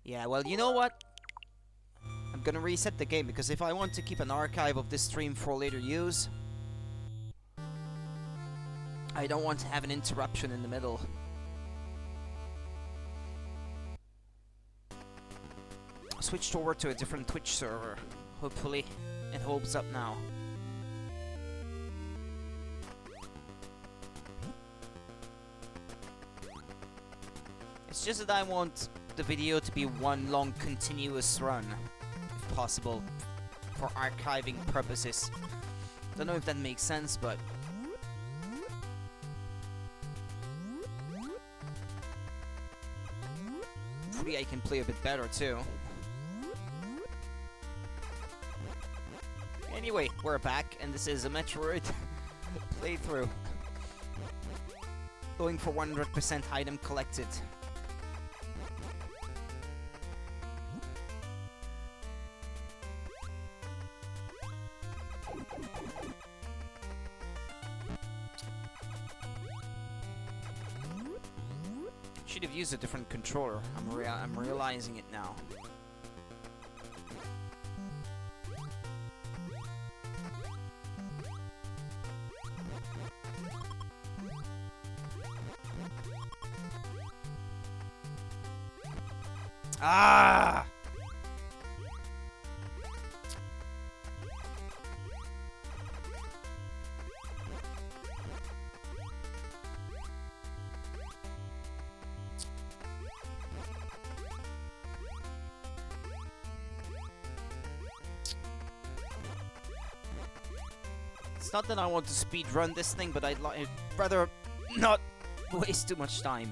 Yeah, well, you know what? I'm gonna reset the game, because if I want to keep an archive of this stream for later use, I don't want to have an interruption in the middle. Switched over to a different Twitch server. Hopefully, it holds up now. It's just that I want the video to be one long continuous run, if possible, for archiving purposes. Don't know if that makes sense, but hopefully I can play a bit better too. Anyway, we're back, and this is a Metroid playthrough. Going for 100% item collected. Should have used a different controller. I'm realizing it now. Ah! It's not that I want to speed run this thing, but I'd rather not waste too much time.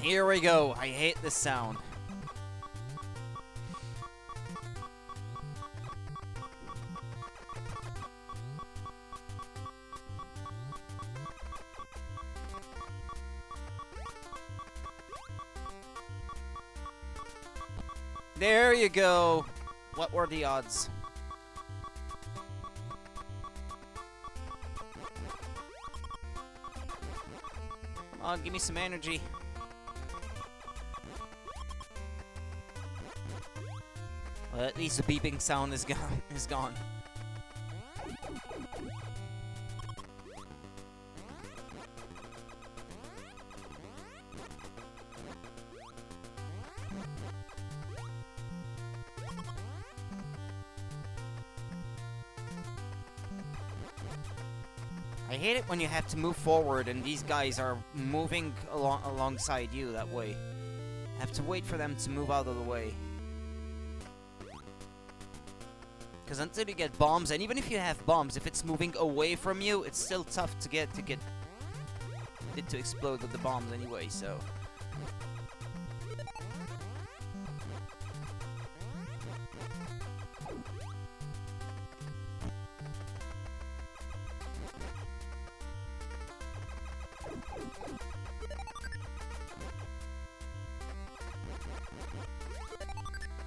Here we go. I hate this sound. There you go. What were the odds? Come on, give me some energy. Well, at least the beeping sound is gone. I hate it when you have to move forward and these guys are moving alongside you that way. Have to wait for them to move out of the way. Because until you get bombs, and even if you have bombs, if it's moving away from you, it's still tough to get it to explode with the bombs anyway, so.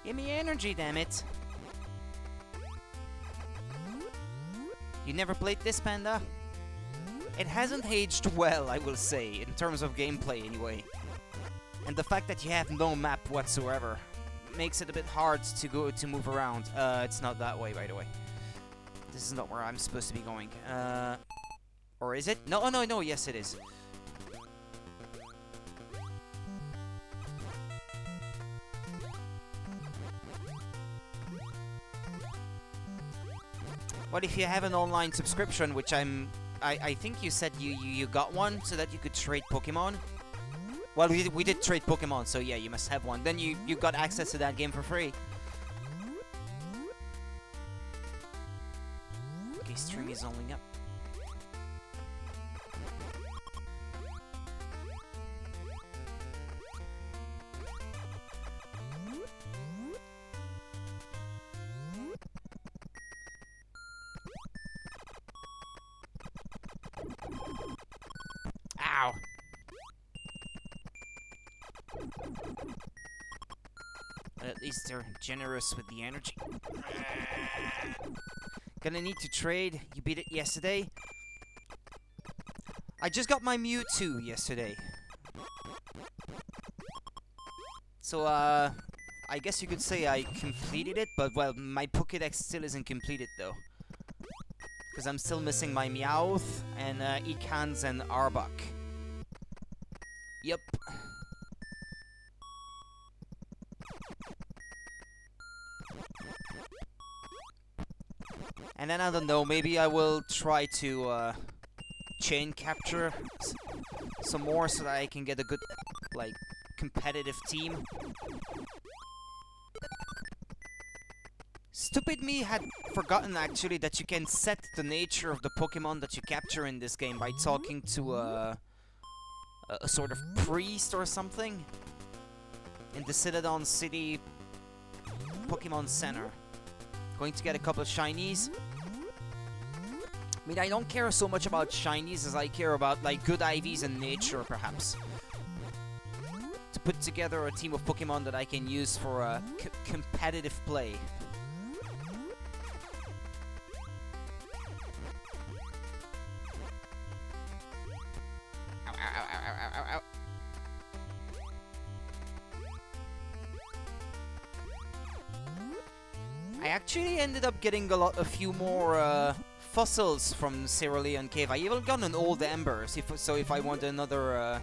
Give me energy, damn it. You never played this, Panda? It hasn't aged well, I will say, in terms of gameplay anyway. And the fact that you have no map whatsoever makes it a bit hard to move around. It's not that way, by the way. This is not where I'm supposed to be going. Or is it? No, no, yes it is. What if you have an online subscription, which I think you said you got one so that you could trade Pokemon? Well, we did trade Pokemon, so yeah, you must have one. Then you got access to that game for free. Okay, stream is only up. Ow! But at least they're generous with the energy. Gonna need to trade. You beat it yesterday. I just got my Mewtwo yesterday. So, I guess you could say I completed it, but, well, my Pokédex still isn't completed, though. Because I'm still missing my Meowth, and, Ekans and Arbok. Yep. And then, I don't know, maybe I will try to, chain capture some more so that I can get a good, like, competitive team. Stupid me had forgotten actually that you can set the nature of the Pokemon that you capture in this game by talking to a sort of priest or something in the Citadon City Pokemon Center. Going to get a couple of shinies. I mean, I don't care so much about shinies as I care about, like, good IVs and nature, perhaps. To put together a team of Pokemon that I can use for competitive play. Ow, ow, ow, ow, ow, ow, ow. I actually ended up getting a few more, fossils from Cerulean Cave. I even got an old Ember, so if I want another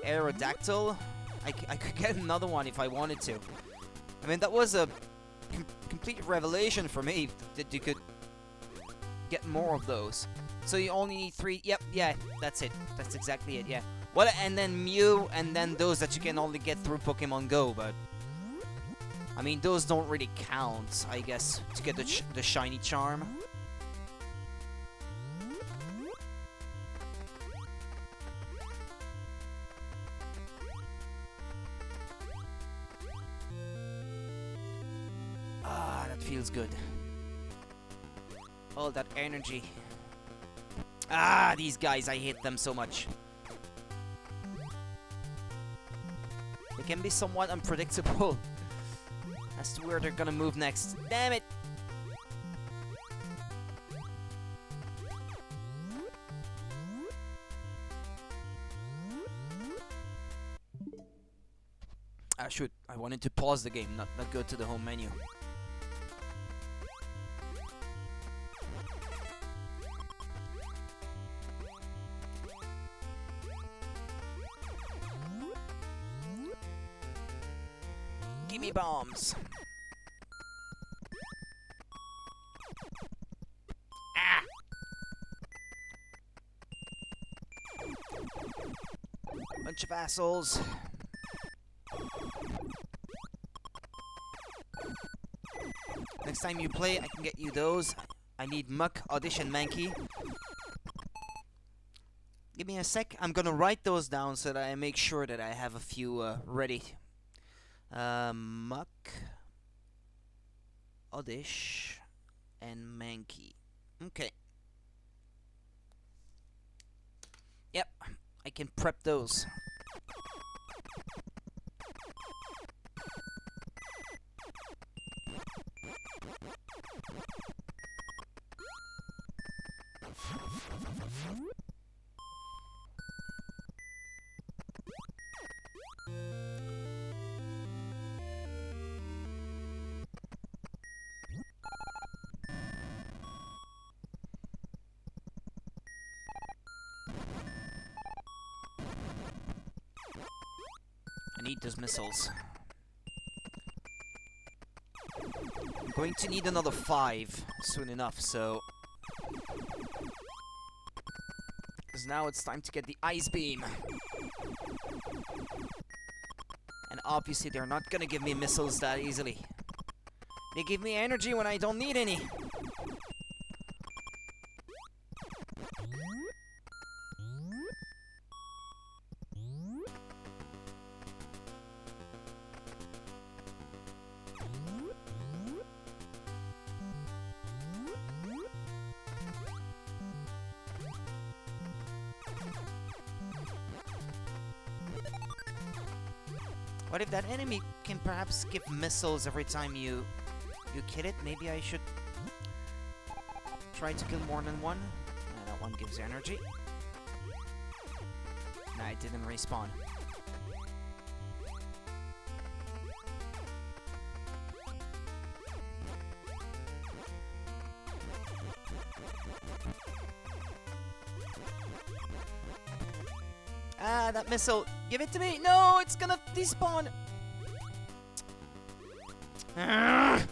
Aerodactyl, I could get another one if I wanted to. I mean, that was a complete revelation for me that you could get more of those. So you only need 3. Yep, yeah, that's it. That's exactly it. Yeah. Well, and then Mew, and then those that you can only get through Pokemon Go, but I mean, those don't really count, I guess, to get the shiny charm. Ah, that feels good. All that energy. Ah, these guys, I hate them so much. They can be somewhat unpredictable as to where they're gonna move next. Damn it! Ah, shoot. I wanted to pause the game, not go to the home menu. Gimme bombs. Ah! Bunch of assholes. Next time you play, I can get you those. I need Muck, Oddish, and Mankey. Give me a sec. I'm gonna write those down so that I make sure that I have a few ready. Muck, Oddish, and Mankey. Okay. Yep, I can prep those. I need those missiles. I'm going to need another 5 soon enough, so... Because now it's time to get the Ice Beam. And obviously they're not gonna give me missiles that easily. They give me energy when I don't need any. What if that enemy can perhaps give missiles every time you kill it? Maybe I should Try to kill more than one. That one gives energy. Nah, it didn't respawn. Ah, that missile. Give it to me. No, it's gonna despawn. Ah.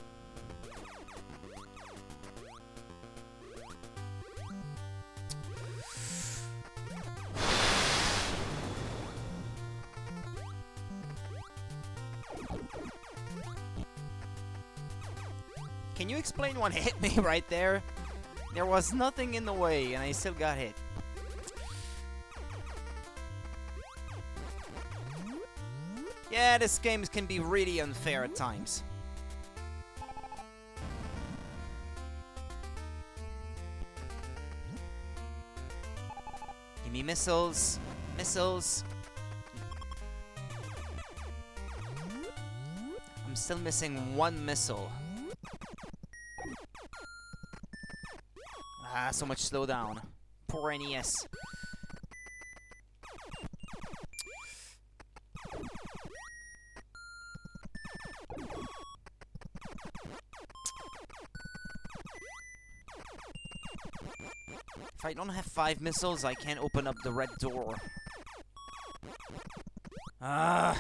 Can you explain what hit me right there? There was nothing in the way, and I still got hit. Yeah, this game can be really unfair at times. Give me missiles. Missiles. I'm still missing one missile. Ah, so much slowdown. Poor NES. If I don't have 5 missiles, I can't open up the red door. Ah!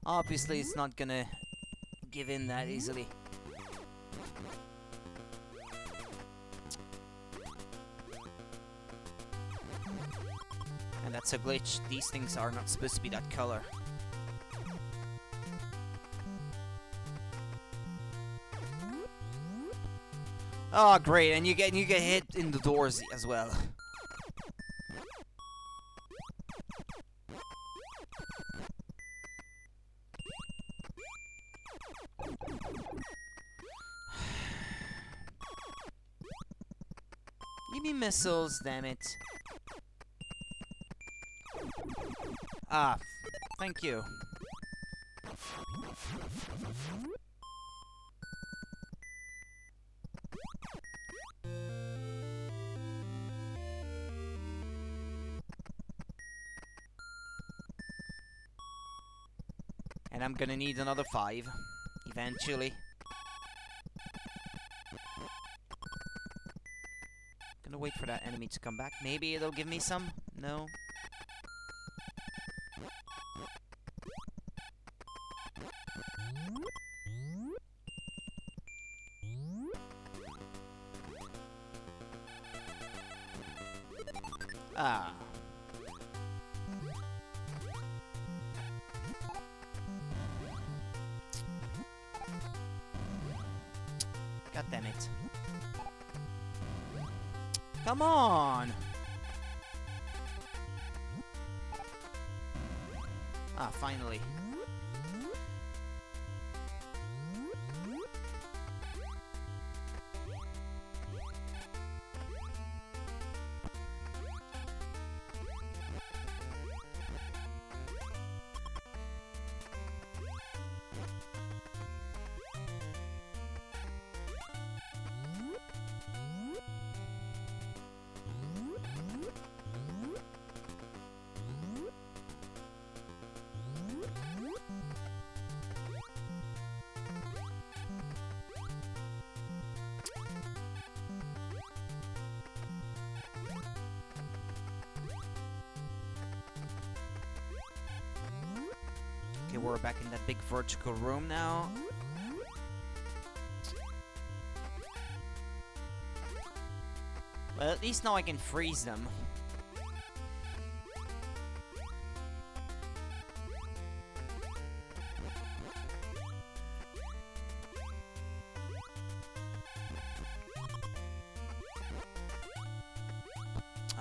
Obviously, it's not gonna give in that easily. And that's a glitch. These things are not supposed to be that color. Oh, great! And you get hit in the doors as well. Give me missiles, damn it. Ah, thank you. And I'm gonna need another 5, eventually. Gonna wait for that enemy to come back. Maybe it'll give me some? No? Ah. God damn it. Come on! Ah, finally. Okay, we're back in that big vertical room now. Well, at least now I can freeze them.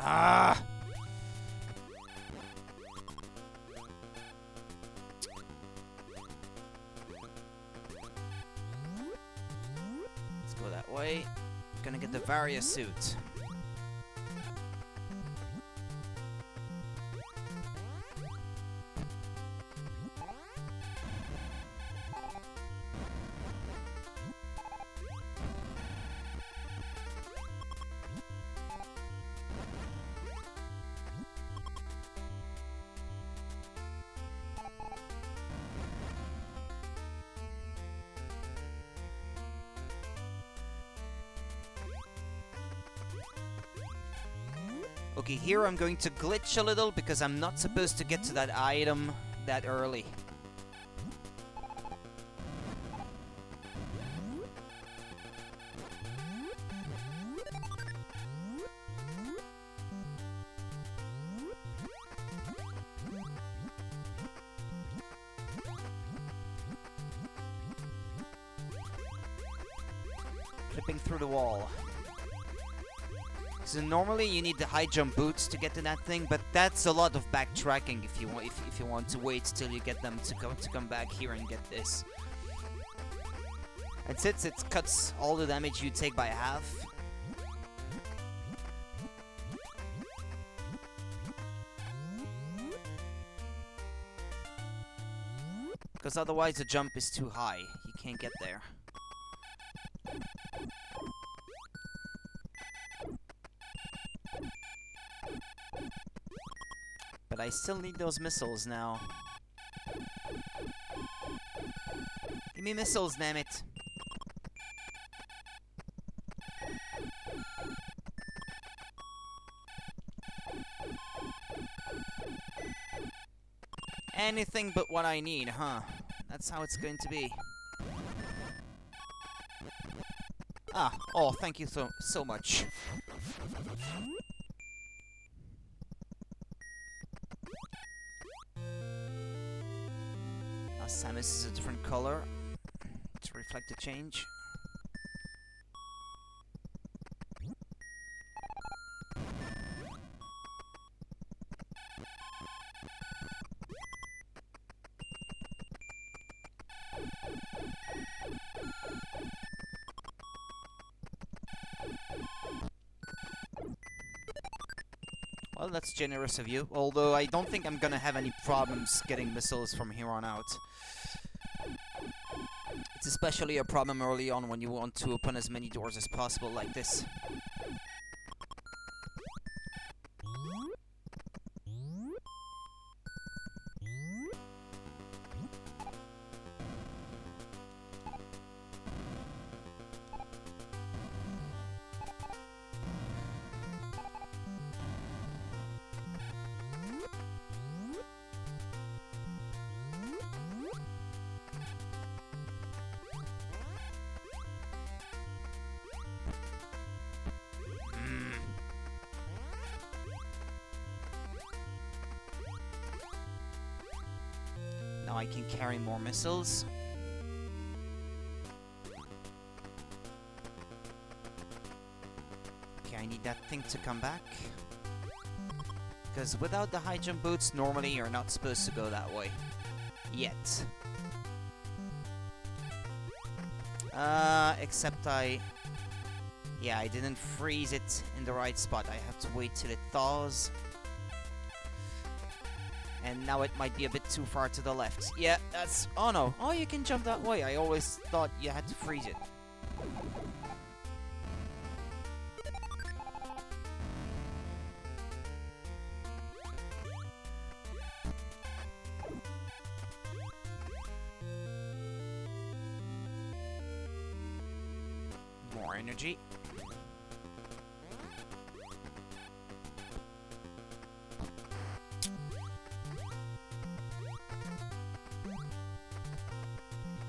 Ah! Let's go that way. Gonna get the Varia suit. Okay, here I'm going to glitch a little because I'm not supposed to get to that item that early. Flipping through the wall. So normally you need the high jump boots to get to that thing, but that's a lot of backtracking if you want to wait till you get them to come back here and get this. And since it cuts all the damage you take by half, because otherwise the jump is too high, you can't get there. But I still need those missiles now. Give me missiles, damn it. Anything but what I need, huh? That's how it's going to be. Ah, oh, thank you so much. Samus is a different color to reflect the change. Well, that's generous of you, although I don't think I'm gonna have any problems getting missiles from here on out. It's especially a problem early on when you want to open as many doors as possible like this. Now I can carry more missiles. Okay, I need that thing to come back. Because without the high jump boots, normally you're not supposed to go that way. Yet. Except yeah, I didn't freeze it in the right spot. I have to wait till it thaws. And now it might be a bit too far to the left. Yeah, that's... Oh no. Oh, you can jump that way. I always thought you had to freeze it. More energy.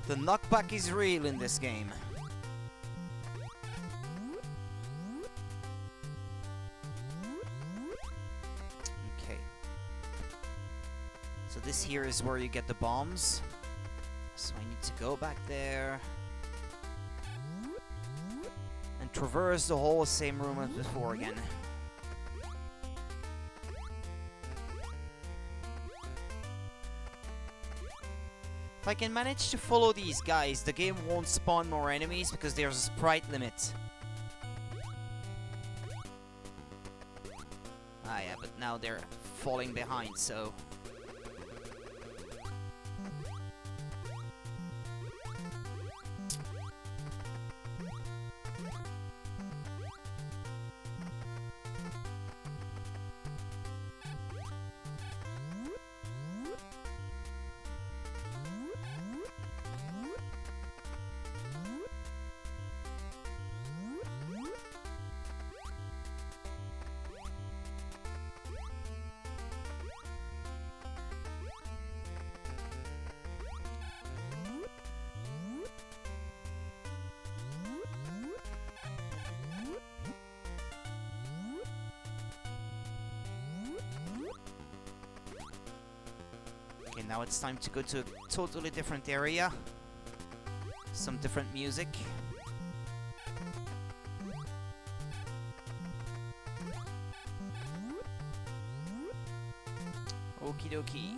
The knockback is real in this game. Okay. So this here is where you get the bombs. So I need to go back there. And traverse the whole same room as before again. If I can manage to follow these guys, the game won't spawn more enemies because there's a sprite limit. Ah yeah, but now they're falling behind, so... Now it's time to go to a totally different area. Some different music. Okie dokie.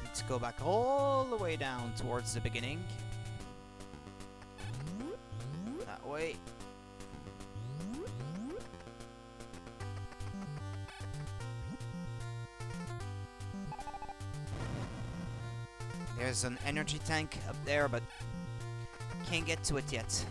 Let's go back all the way down towards the beginning. That way. There's an energy tank up there, but can't get to it yet.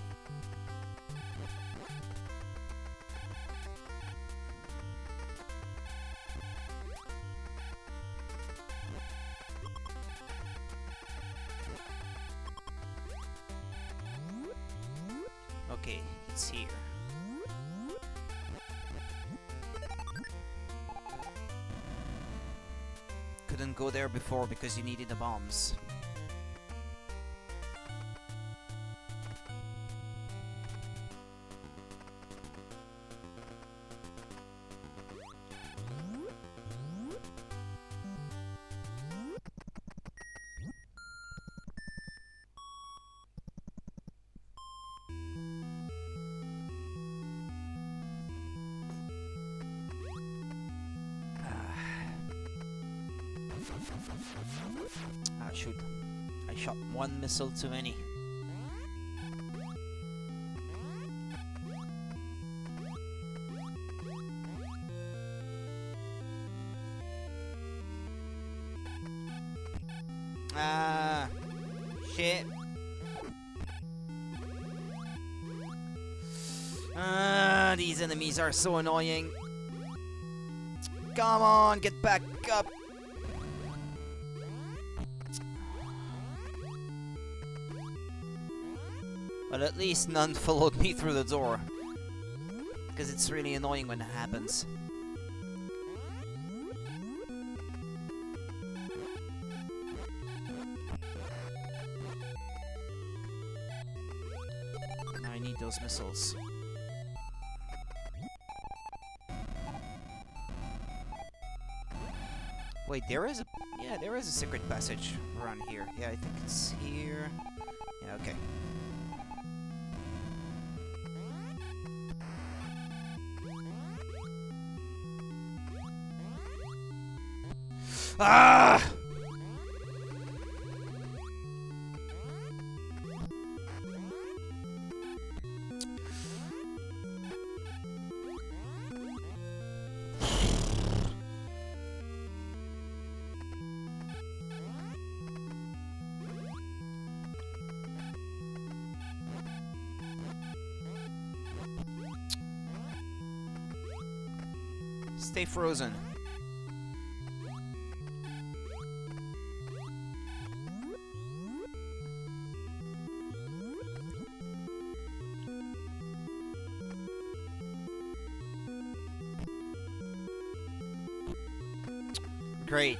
Okay, it's here. Couldn't go there before because you needed the bombs. Ah, shoot. I shot one missile too many. Ah, shit. Ah, these enemies are so annoying. Come on, get back up. But at least none followed me through the door. Because it's really annoying when it happens. Now I need those missiles. Wait, there is a... yeah, there is a secret passage around here. Yeah, I think it's here. Yeah, okay. Ah! Stay frozen. Great.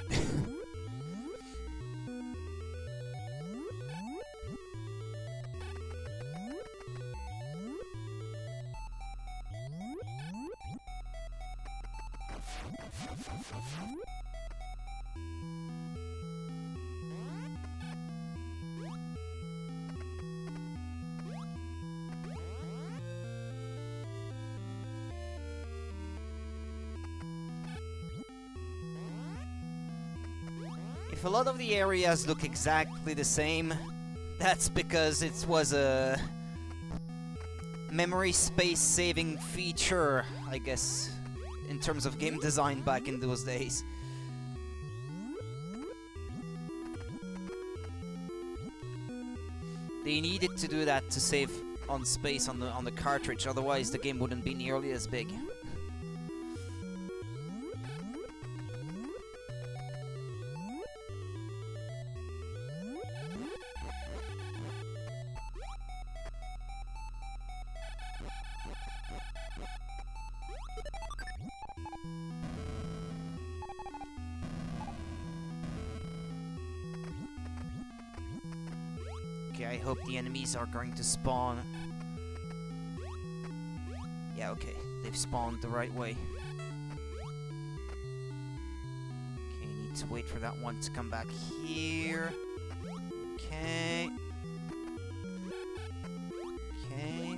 If a lot of the areas look exactly the same, that's because it was a memory space saving feature, I guess, in terms of game design back in those days. They needed to do that to save on space on the cartridge, otherwise the game wouldn't be nearly as big. Okay, I hope the enemies are going to spawn. Yeah, okay. They've spawned the right way. Okay, need to wait for that one to come back here. Okay. Okay.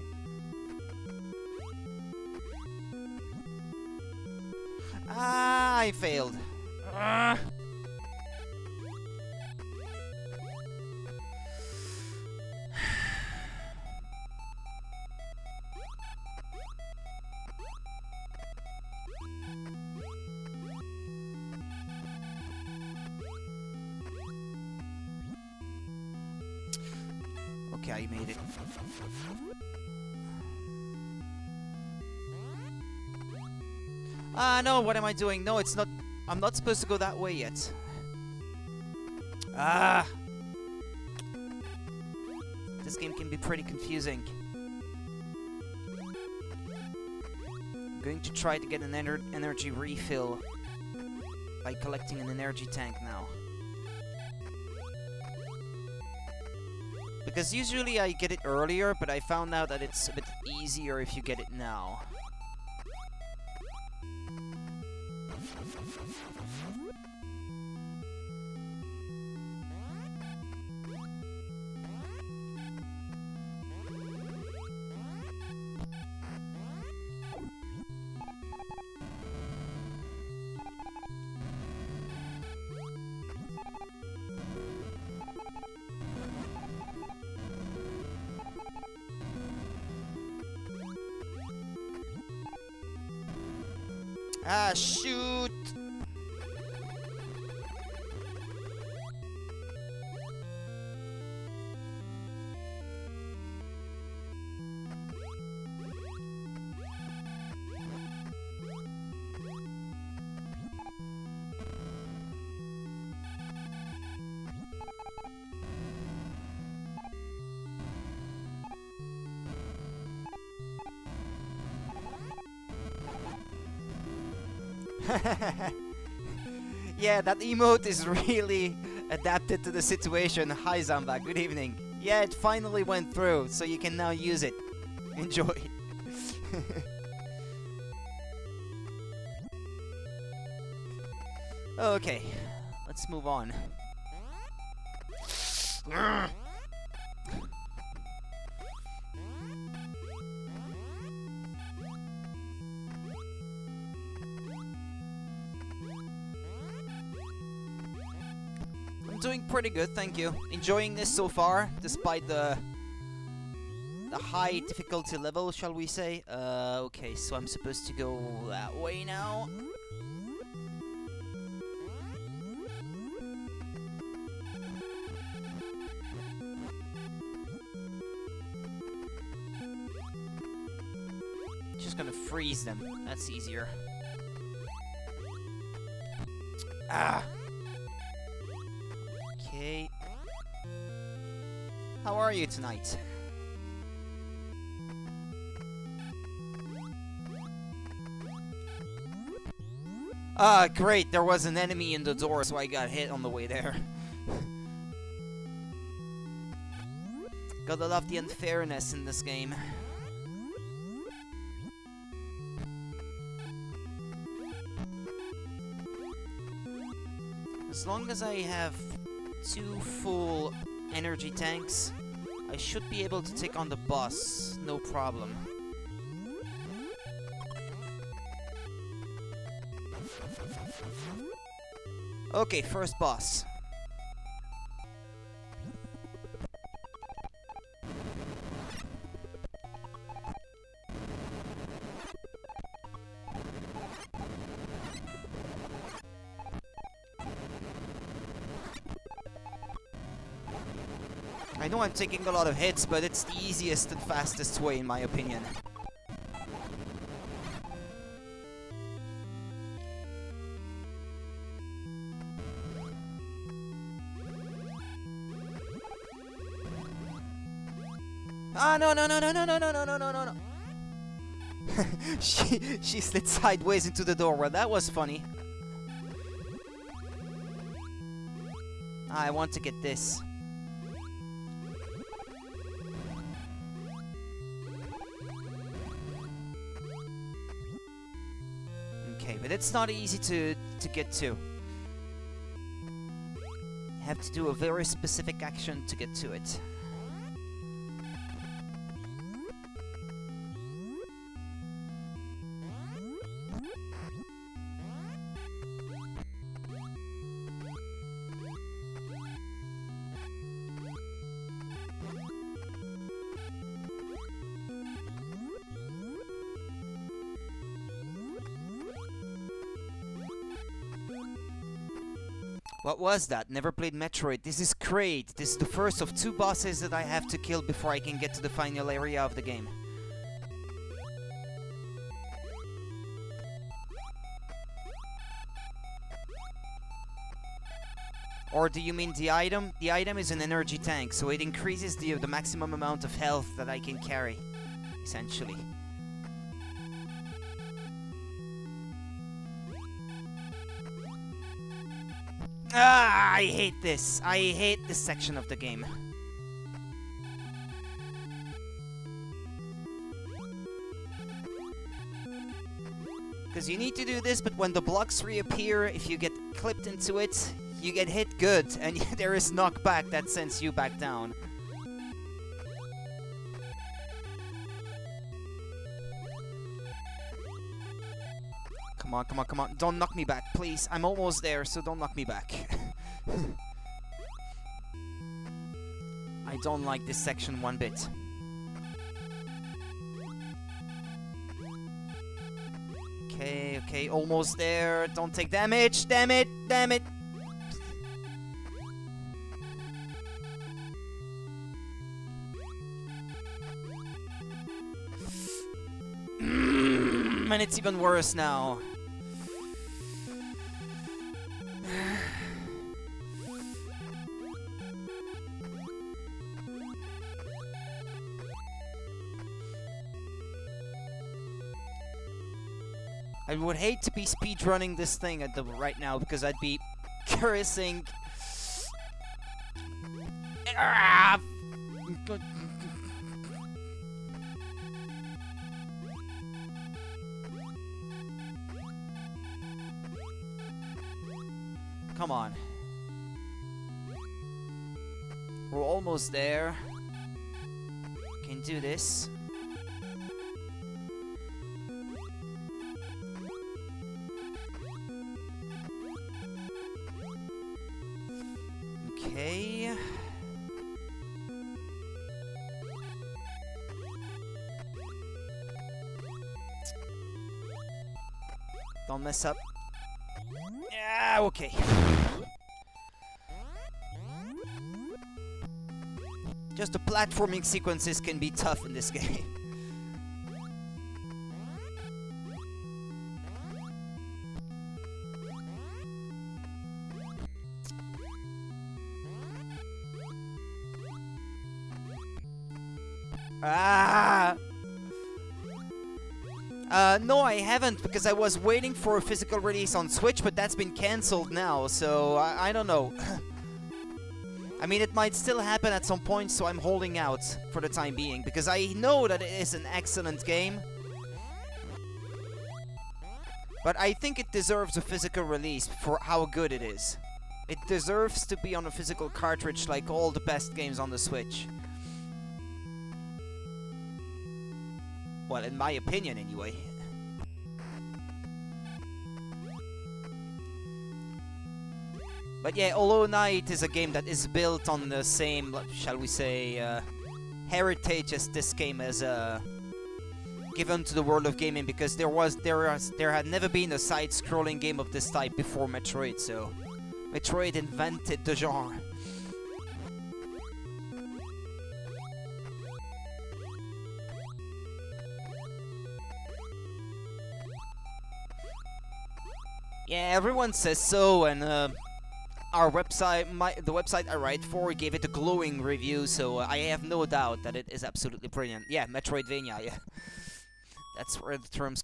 Ah, I failed. Ah. Okay, I made it. Ah, no, what am I doing? No, it's not... I'm not supposed to go that way yet. Ah! This game can be pretty confusing. I'm going to try to get an energy refill by collecting an energy tank now. Because usually I get it earlier, but I found out that it's a bit easier if you get it now. Ah, shoot! Yeah, that emote is really adapted to the situation. Hi Zamba, good evening. Yeah, it finally went through, so you can now use it. Enjoy. Okay, let's move on. Doing pretty good, thank you. Enjoying this so far, despite the high difficulty level, shall we say. Okay, so I'm supposed to go that way now. Just gonna freeze them, that's easier. Ah! Okay. How are you tonight? Ah, great, there was an enemy in the door, so I got hit on the way there. Gotta love the unfairness in this game. As long as I have 2 full energy tanks, I should be able to take on the boss, no problem. Okay, first boss. I know I'm taking a lot of hits, but it's the easiest and fastest way in my opinion. Ah, no, no, no, no, no, no, no, no, no, no, no, no. She slid sideways into the door. Well, that was funny. I want to get this. Okay, but it's not easy to get to. You have to do a very specific action to get to it. What was that? Never played Metroid. This is great. This is the first of 2 bosses that I have to kill before I can get to the final area of the game. Or do you mean the item? The item is an energy tank, so it increases the maximum amount of health that I can carry, essentially. Ah, I hate this. I hate this section of the game. Because you need to do this, but when the blocks reappear, if you get clipped into it, you get hit good, and there is knockback that sends you back down. Come on, come on, come on. Don't knock me back, please. I'm almost there, so don't knock me back. I don't like this section one bit. Okay, okay, almost there. Don't take damage. Damn it, damn it. And it's even worse now. I would hate to be speedrunning this thing at the right now because I'd be cursing. Come on. We're almost there. Can do this. Okay. Don't mess up. Yeah, okay. Just the platforming sequences can be tough in this game. Ah! No, I haven't, because I was waiting for a physical release on Switch, but that's been cancelled now, so I don't know. I mean, it might still happen at some point, so I'm holding out for the time being, because I know that it is an excellent game. But I think it deserves a physical release for how good it is. It deserves to be on a physical cartridge like all the best games on the Switch. Well, in my opinion, anyway. But yeah, Hollow Knight is a game that is built on the same, shall we say, heritage as this game has given to the world of gaming, because there had never been a side-scrolling game of this type before Metroid, so Metroid invented the genre. Yeah, everyone says so, and our website, the website I write for, gave it a glowing review, so I have no doubt that it is absolutely brilliant. Yeah, Metroidvania, yeah. That's where the term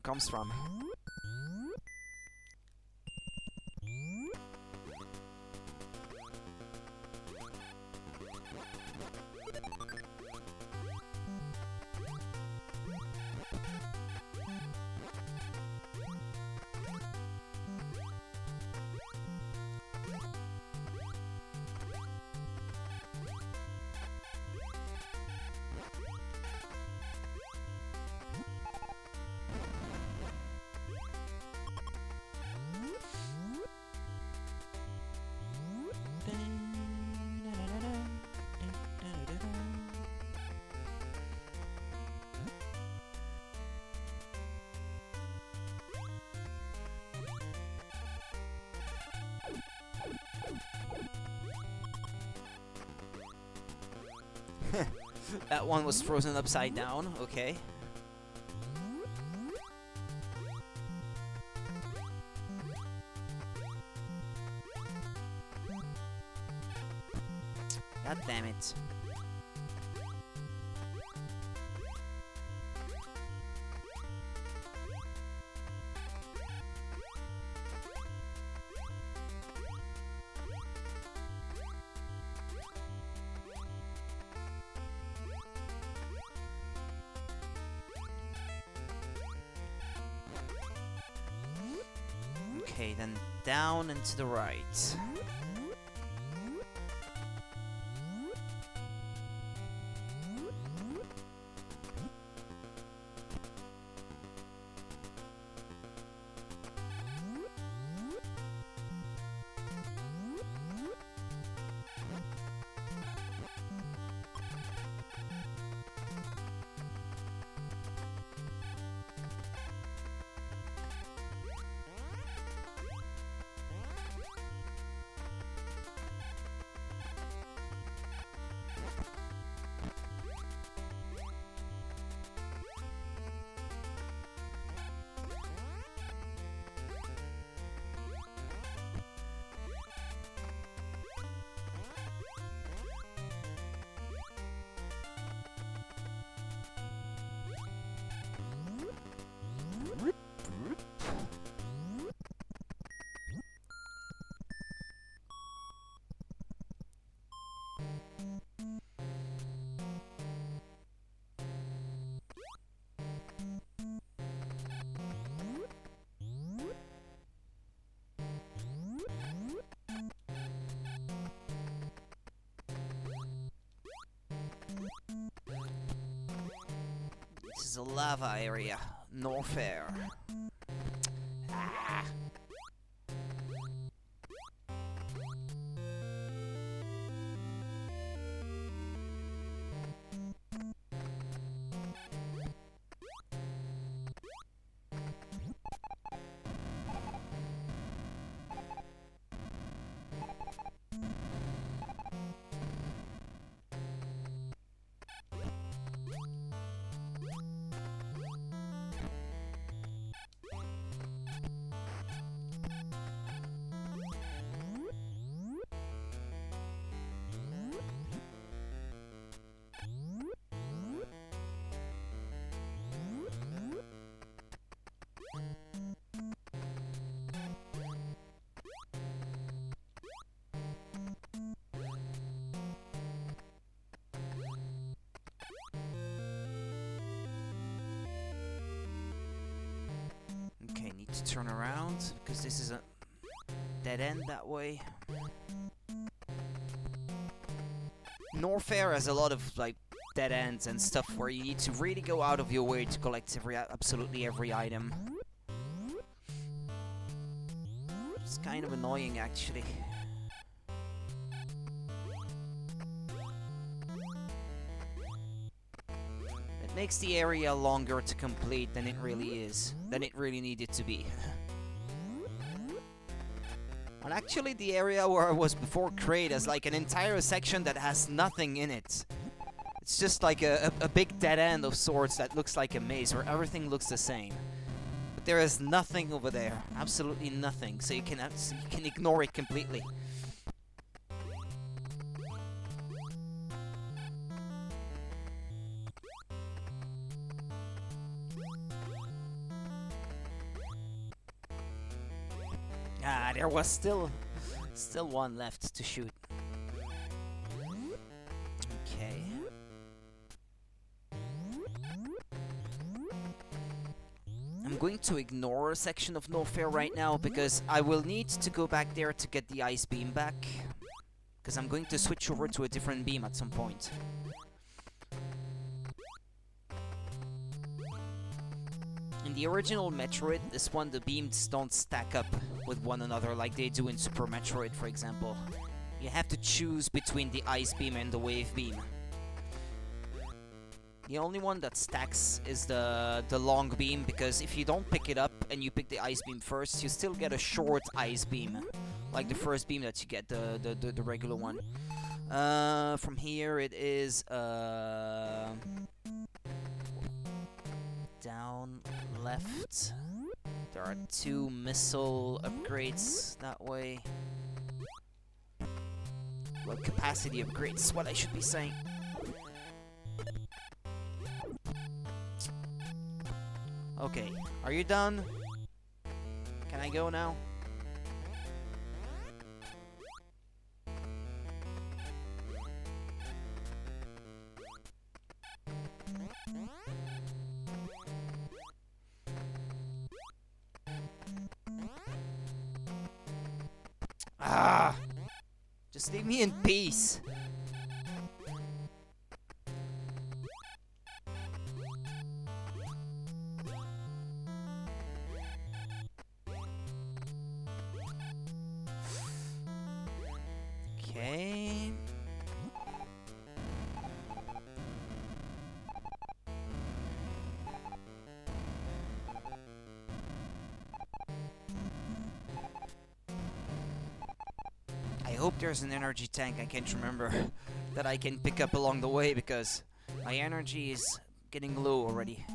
comes from. That one was frozen upside down, okay. God damn it. Okay, then down and to the right. This is a lava area. No fair. Ah. Okay, need to turn around because this is a dead end that way. Norfair has a lot of like dead ends and stuff where you need to really go out of your way to collect absolutely every item. It's kind of annoying actually. It makes the area longer to complete than it really is, than it really needed to be. And actually the area where I was before Crate has like an entire section that has nothing in it. It's just like a big dead end of sorts that looks like a maze where everything looks the same. But there is nothing over there, absolutely nothing, so you can ignore it completely. Ah, there was still one left to shoot. Okay. I'm going to ignore a section of Norfair right now because I will need to go back there to get the ice beam back. Because I'm going to switch over to a different beam at some point. In the original Metroid, this one, the beams don't stack up with one another like they do in Super Metroid, for example. You have to choose between the ice beam and the wave beam. The only one that stacks is the long beam, because if you don't pick it up and you pick the ice beam first, you still get a short ice beam, like the first beam that you get, the regular one. From here it is down left. There are 2 missile upgrades that way. Well, capacity upgrades is what I should be saying. Okay, are you done? Can I go now? Ah! Just leave me in peace. Okay. I hope there's an energy tank, I can't remember, that I can pick up along the way because my energy is getting low already.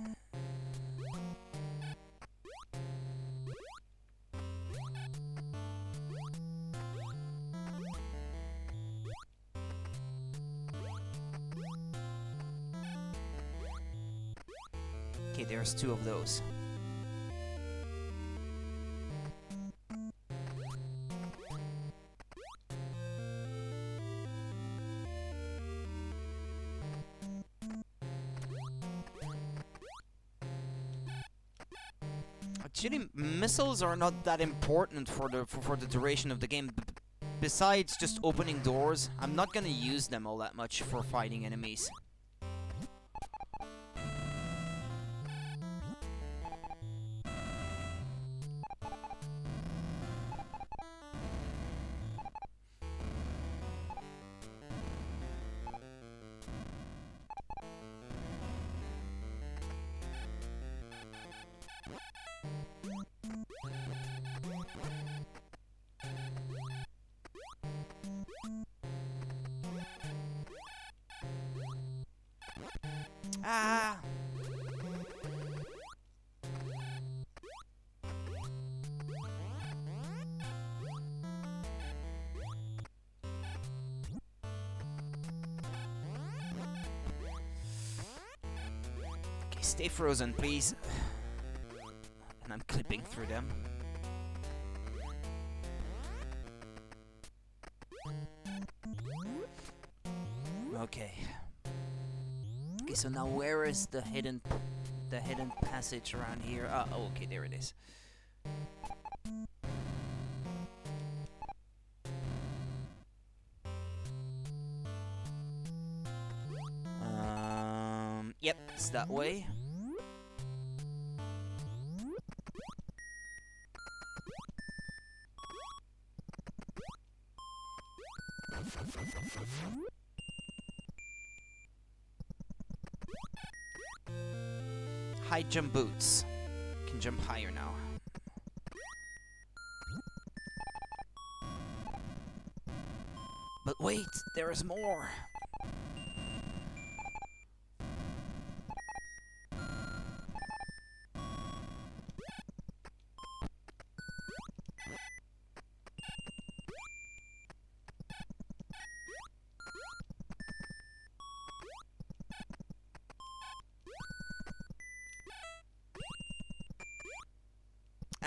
Okay, there's 2 of those. Actually, missiles are not that important for the duration of the game. Besides just opening doors, I'm not gonna use them all that much for fighting enemies. Ah! Okay, stay frozen, please. And I'm clipping through them. Okay. Okay, so now where is the hidden passage around here? Oh, okay, there it is. Yep, it's that way. High jump boots. Can jump higher now. But wait, there is more.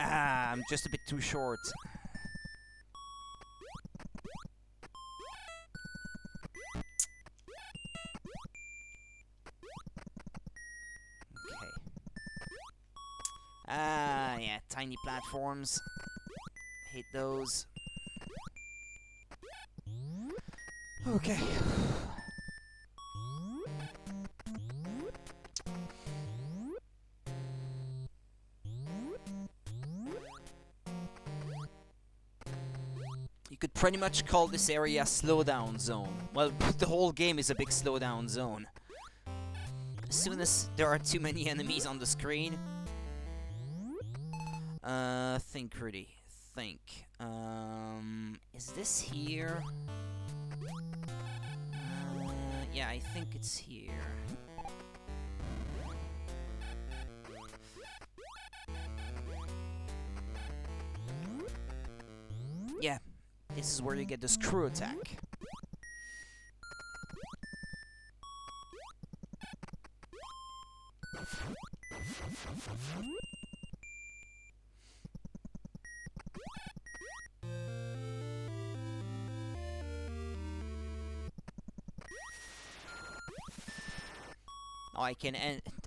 Ah, I'm just a bit too short. Okay. Ah, yeah, tiny platforms. Hate those. Okay. You could pretty much call this area slowdown zone. Well, the whole game is a big slowdown zone. As soon as there are too many enemies on the screen, think really, think. Is this here? Yeah, I think it's here. Yeah, this is where you get the screw attack. Now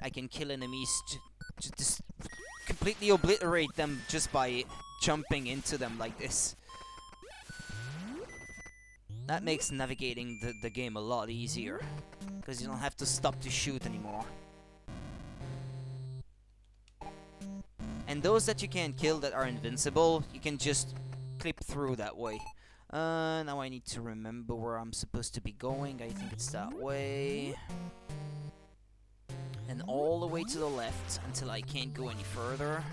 I can kill enemies, just completely obliterate them just by jumping into them like this. That makes navigating the game a lot easier, because you don't have to stop to shoot anymore. And those that you can't kill that are invincible, you can just clip through that way. Now I need to remember where I'm supposed to be going. I think it's that way. And all the way to the left until I can't go any further.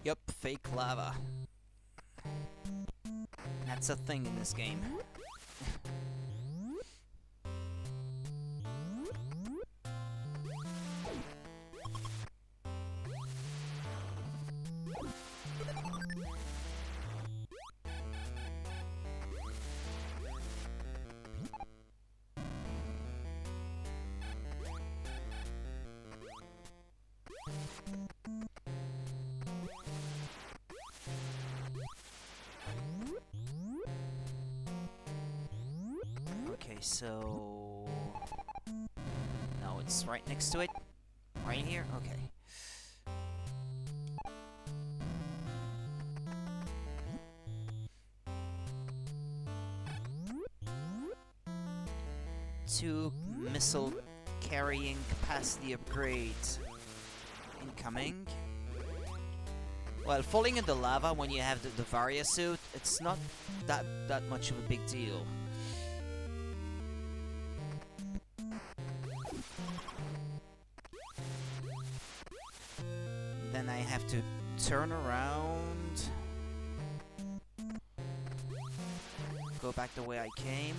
Yup, fake lava. That's a thing in this game. So no, it's right next to it. Right here? Okay. Two missile carrying capacity upgrades incoming. Well, falling in the lava when you have the Varia suit, it's not that much of a big deal. Then I have to turn around, go back the way I came.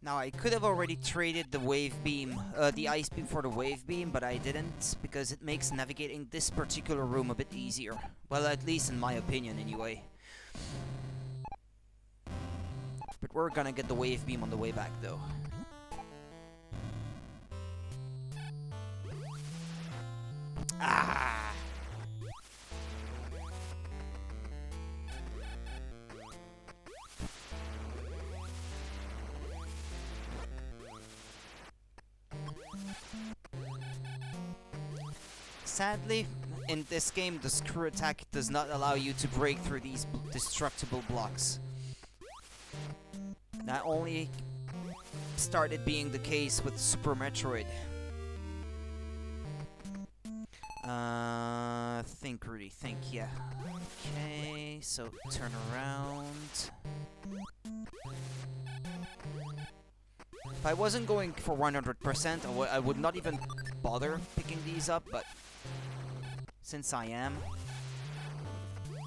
Now I could have already traded the wave beam, the ice beam for the wave beam, but I didn't, because it makes navigating this particular room a bit easier. Well, at least in my opinion, anyway. But we're gonna get the wave beam on the way back, though. Ah! Sadly, in this game, the screw attack does not allow you to break through these destructible blocks. That only started being the case with Super Metroid. I think Think, Rudy, think, yeah. Okay, so turn around. If I wasn't going for 100%, I would not even bother picking these up, but since I am...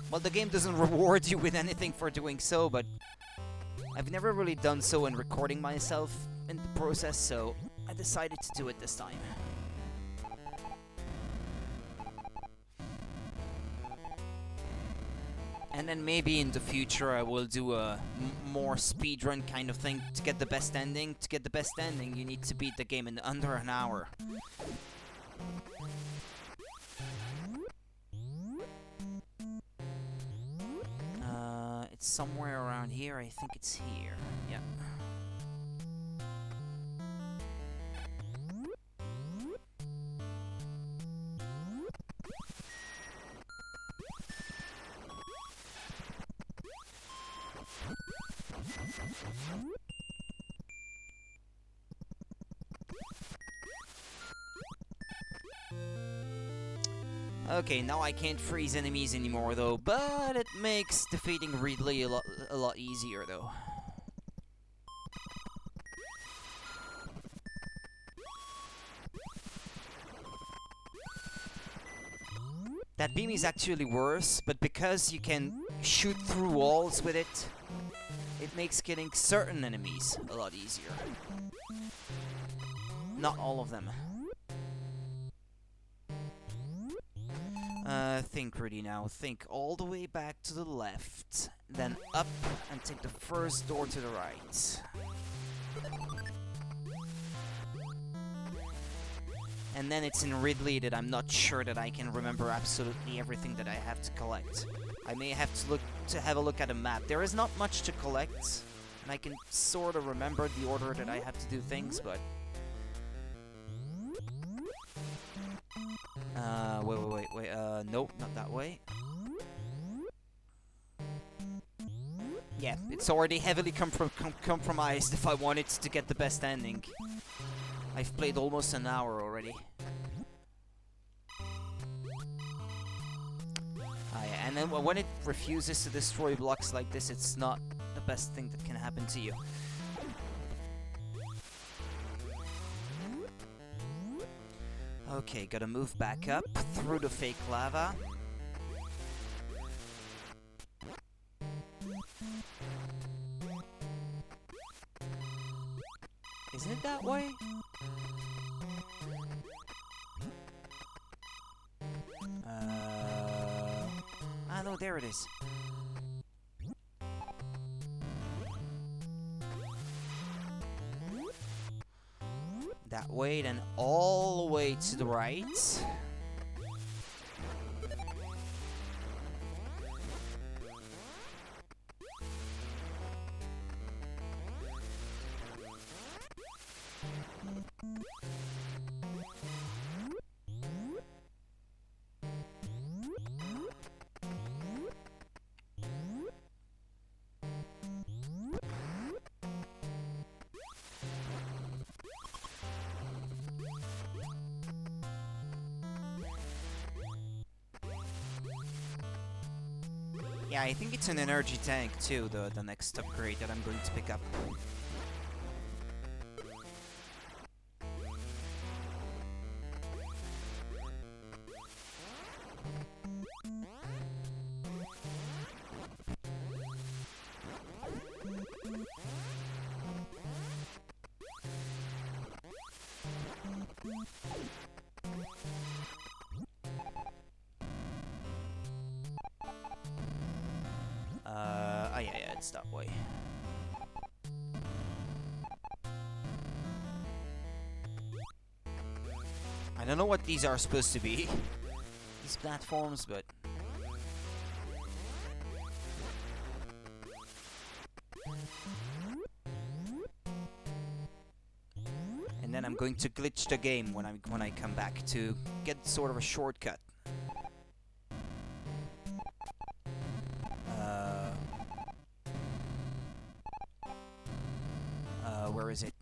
Well, the game doesn't reward you with anything for doing so, but I've never really done so in recording myself in the process, so I decided to do it this time. And then maybe in the future I will do a more speedrun kind of thing to get the best ending. To get the best ending, you need to beat the game in under an hour. It's somewhere around here. I think it's here. Yeah. Okay, now I can't freeze enemies anymore though, but it makes defeating Ridley a lot easier though. That beam is actually worse, but because you can shoot through walls with it, it makes killing certain enemies a lot easier. Not all of them. Think, Rudy, now. Think all the way back to the left, then up and take the first door to the right. And then it's in Ridley that I'm not sure that I can remember absolutely everything that I have to collect. I may have to have a look at a map. There is not much to collect, and I can sort of remember the order that I have to do things, but... wait, nope, not that way. Yeah, it's already heavily compromised if I wanted to get the best ending. I've played almost an hour already. Yeah, and then when it refuses to destroy blocks like this, it's not the best thing that can happen to you. Okay, gotta move back up through the fake lava. Isn't it that way? Ah, no, there it is. That way, then all the way to the right. Yeah, I think it's an energy tank too, the next upgrade that I'm going to pick up. Yeah, it's that way. I don't know what these are supposed to be, these platforms, but... And then I'm going to glitch the game when I come back to get sort of a shortcut. Where is it?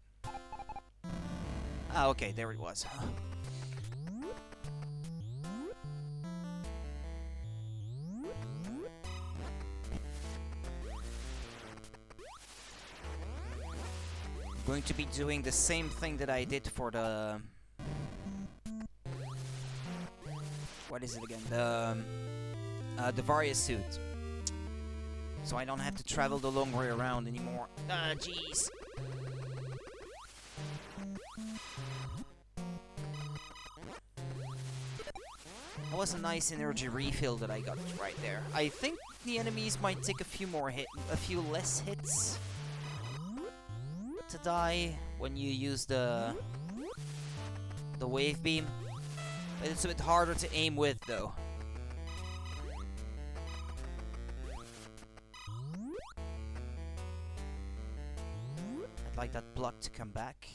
Ah, okay, there it was. going to be doing the same thing that I did for the... What is it again? The Varia suit. So I don't have to travel the long way around anymore. Ah, jeez. That was a nice energy refill that I got right there. I think the enemies might take a few less hits to die when you use the wave beam. But it's a bit harder to aim with, though. I'd like that block to come back,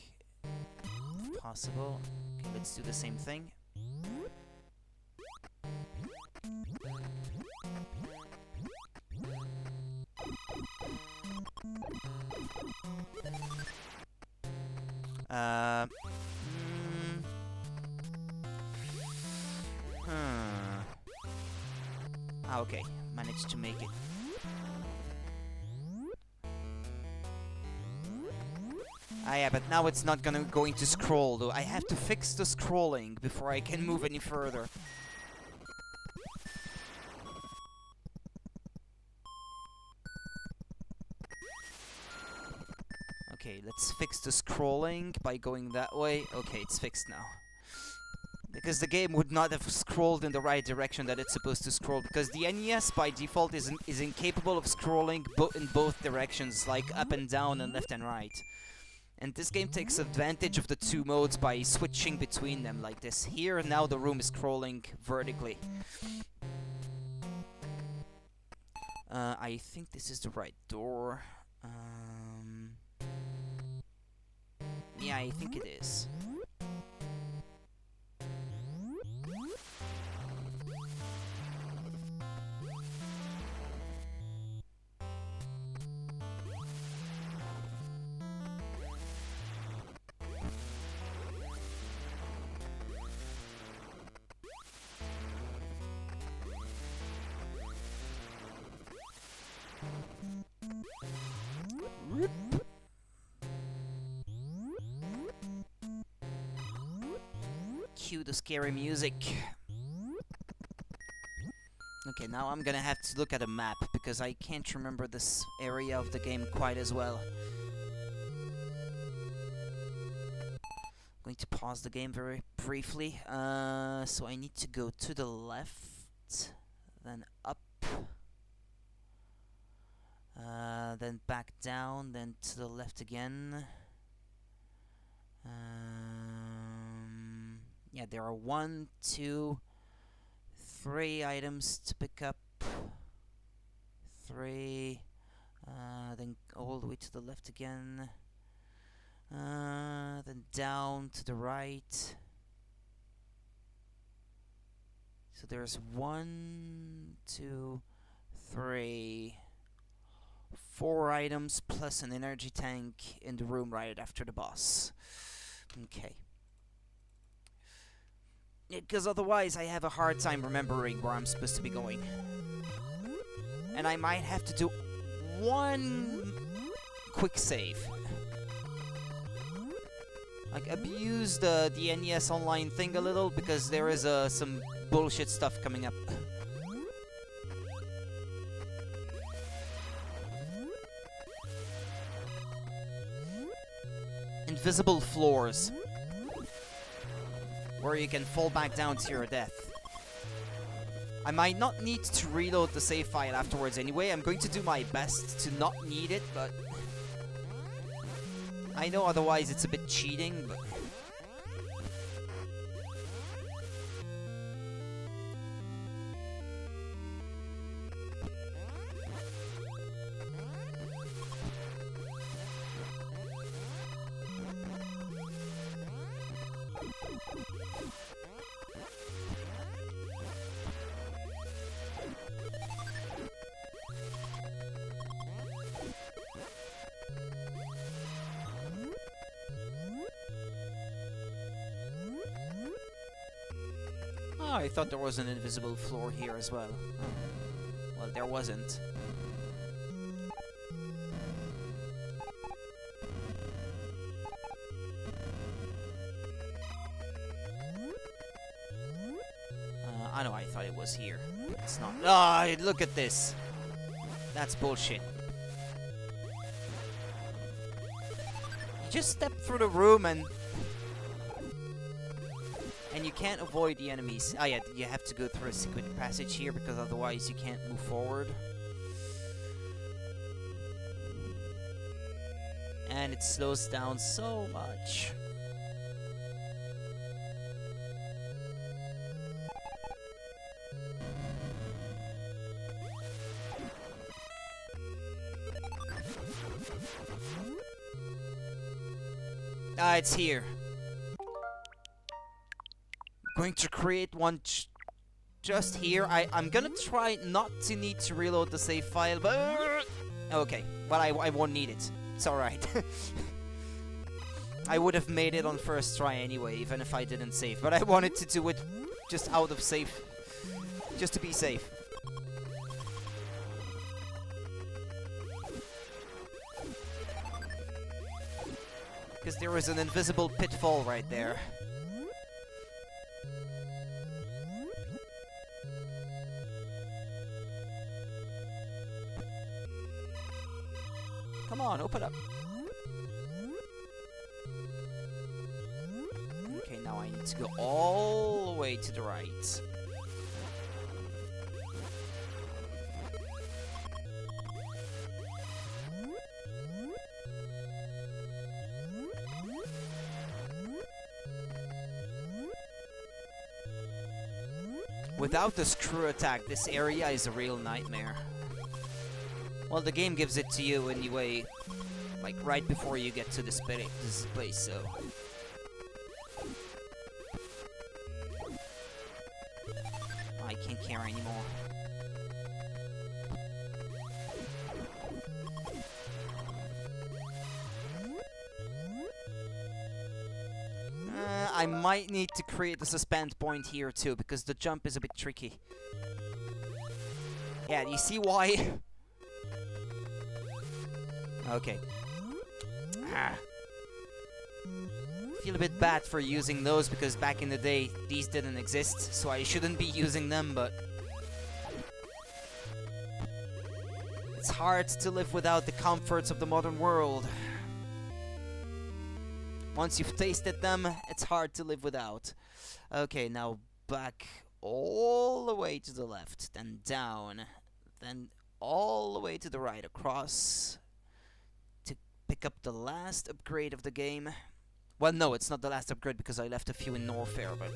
if possible. Okay, let's do the same thing. Okay, managed to make it. Ah, yeah, but now it's not going to scroll, though. I have to fix the scrolling before I can move any further. Okay, let's fix the scrolling by going that way. Okay, it's fixed now. Because the game would not have scrolled in the right direction that it's supposed to scroll. Because the NES, by default, is incapable of scrolling in both directions, like up and down and left and right. And this game takes advantage of the two modes by switching between them like this. Here, now the room is scrolling vertically. I think this is the right door. Yeah, I think it is. Cue the scary music. Okay, now I'm gonna have to look at a map because I can't remember this area of the game quite as well. I'm going to pause the game very briefly. So I need to go to the left, then up, then back down, then to the left again. Yeah, there are 1, 2, 3 items to pick up. 3. Then all the way to the left again. Then down to the right. So there's 1, 2, 3, 4 items plus an energy tank in the room right after the boss. Okay. Because otherwise I have a hard time remembering where I'm supposed to be going. And I might have to do one quick save. Like, abuse the NES Online thing a little, because there is some bullshit stuff coming up. Invisible floors, where you can fall back down to your death. I might not need to reload the save file afterwards anyway. I'm going to do my best to not need it, but I know otherwise it's a bit cheating, but I thought there was an invisible floor here as well. Oh. Well, there wasn't. Oh no, I thought it was here. It's not. Ah, look at this. That's bullshit. You just step through the room and you can't avoid the enemies. Oh yeah, you have to go through a secret passage here because otherwise you can't move forward. And it slows down so much. Ah, it's here. Going to create one just here. I'm gonna try not to need to reload the save file, but okay, but I won't need it. It's alright. I would have made it on first try anyway, even if I didn't save, but I wanted to do it just out of save, just to be safe. Because there is an invisible pitfall right there. Come on, open up. Okay, now I need to go all the way to the right. Without the screw attack, this area is a real nightmare. Well, the game gives it to you anyway, like right before you get to this place, so... I can't care anymore. I might need to create a suspend point here too, because the jump is a bit tricky. Yeah, you see why? Okay. Feel a bit bad for using those, because back in the day these didn't exist, so I shouldn't be using them, but... It's hard to live without the comforts of the modern world. Once you've tasted them, it's hard to live without. Okay, now back all the way to the left, then down, then all the way to the right, across, to pick up the last upgrade of the game. Well, no, it's not the last upgrade because I left a few in Norfair, but...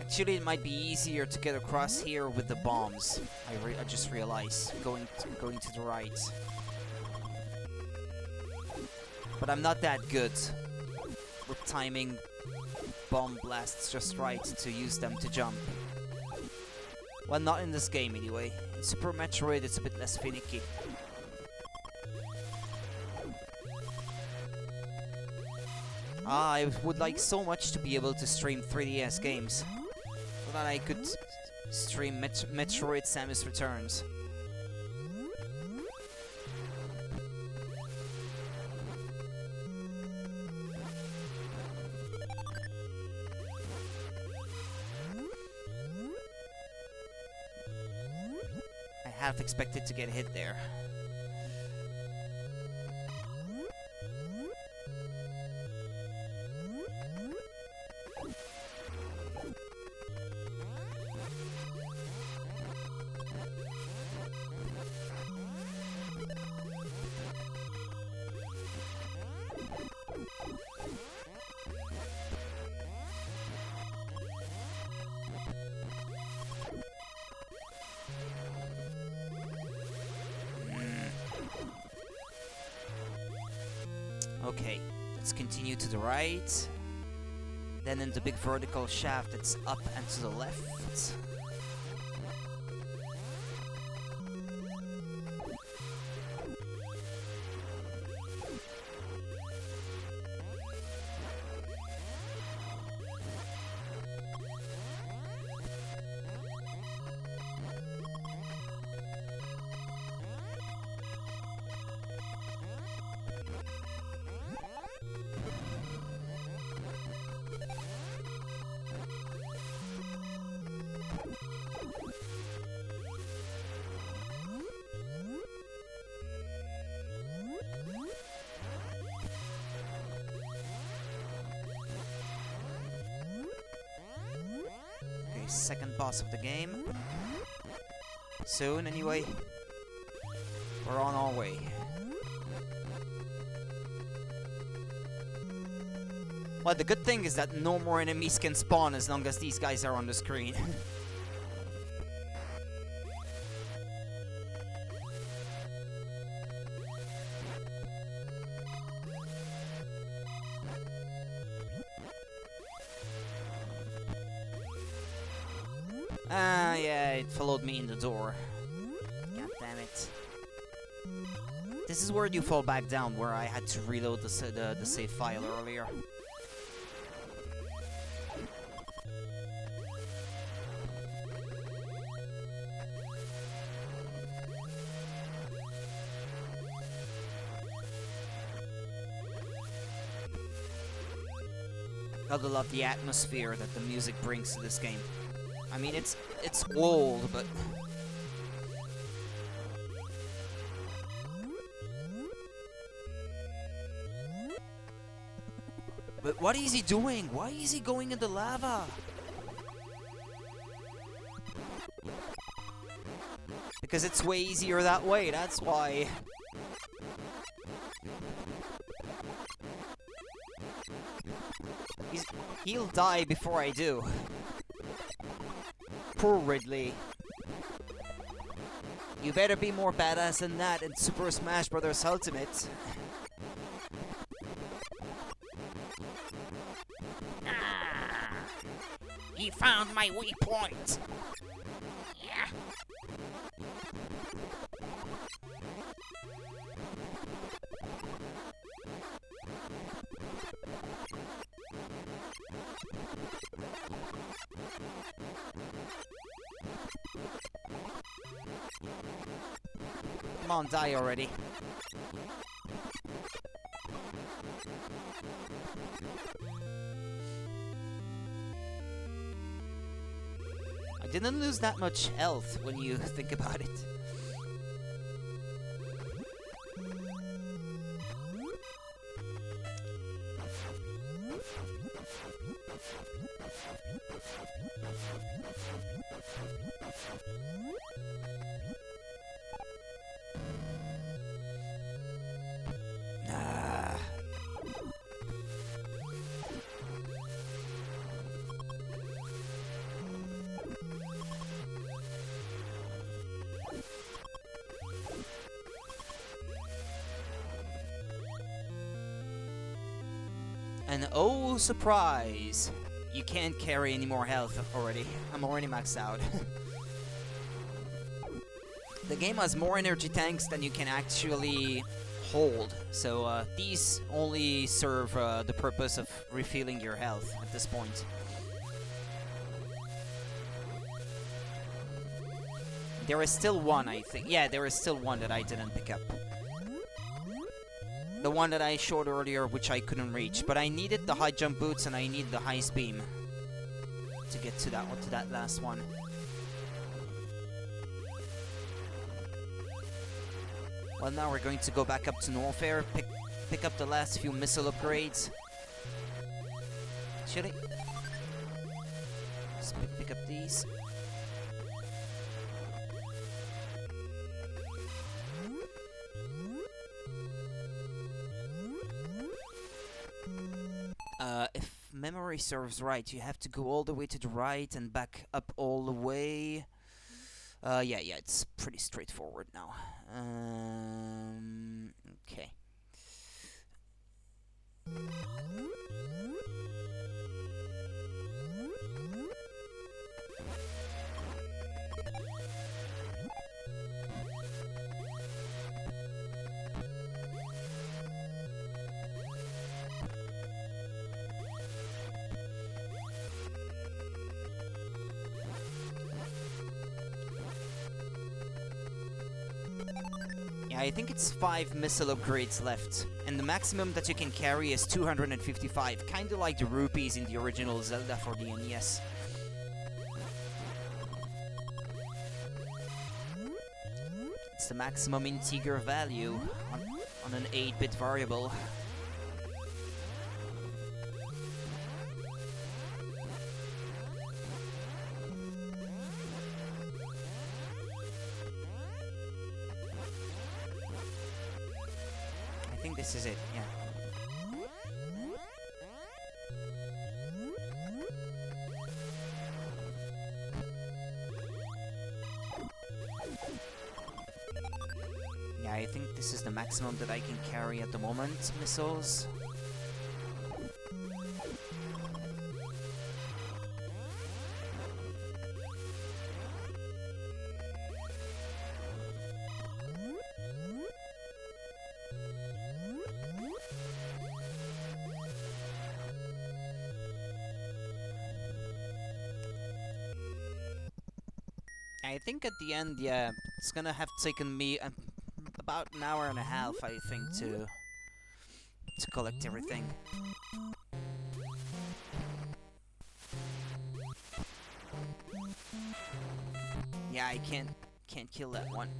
Actually, it might be easier to get across here with the bombs. I just realized, going to the right. But I'm not that good with timing bomb blasts just right to use them to jump. Well, not in this game anyway. In Super Metroid, it's a bit less finicky. I would like so much to be able to stream 3DS games. So that I could stream Metroid Samus Returns. I half expected to get hit there. Okay, let's continue to the right. Then in the big vertical shaft, it's up and to the left. second boss of the game. Soon, anyway. We're on our way. Well, the good thing is that no more enemies can spawn as long as these guys are on the screen. Yeah, it followed me in the door. God damn it. This is where you fall back down, where I had to reload the save file earlier. Gotta love the atmosphere that the music brings to this game. I mean, it's old, but... But what is he doing? Why is he going in the lava? Because it's way easier that way, that's why. He'll die before I do. Poor Ridley. You better be more badass than that in Super Smash Bros. Ultimate. He found my weak point. Yeah. Come on, die already. I didn't lose that much health when you think about it. And oh, surprise! You can't carry any more health already. I'm already maxed out. The game has more energy tanks than you can actually hold, so these only serve the purpose of refilling your health at this point. There is still one, I think. Yeah, there is still one that I didn't pick up. The one that I showed earlier, which I couldn't reach. But I needed the high jump boots and I need the high beam to get to that one, to that last one. Well, now we're going to go back up to Norfair, pick up the last few missile upgrades. Should I? Let's pick up these. If memory serves right, you have to go all the way to the right and back up all the way. Yeah, it's pretty straightforward now. Okay. Yeah, I think it's 5 missile upgrades left, and the maximum that you can carry is 255, kinda like the rupees in the original Zelda for the NES. It's the maximum integer value on an 8-bit variable. think this is it, yeah. Yeah, I think this is the maximum that I can carry at the moment, missiles. I think at the end, yeah, it's gonna have taken me about an hour and a half, I think, to collect everything. Yeah, I can't kill that one.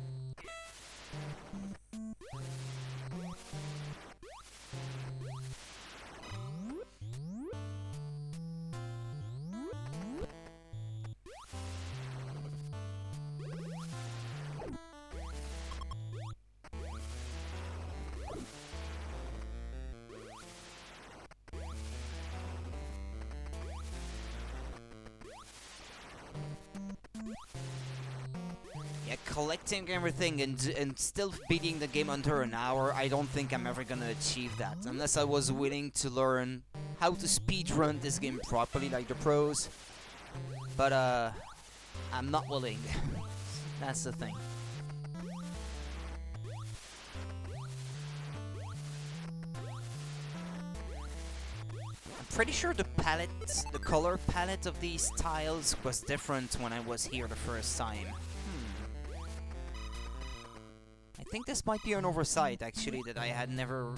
Yeah, collecting everything and still beating the game under an hour, I don't think I'm ever gonna achieve that. Unless I was willing to learn how to speedrun this game properly like the pros. But, I'm not willing. That's the thing. I'm pretty sure the color palette of these tiles was different when I was here the first time. I think this might be an oversight, actually, that I had never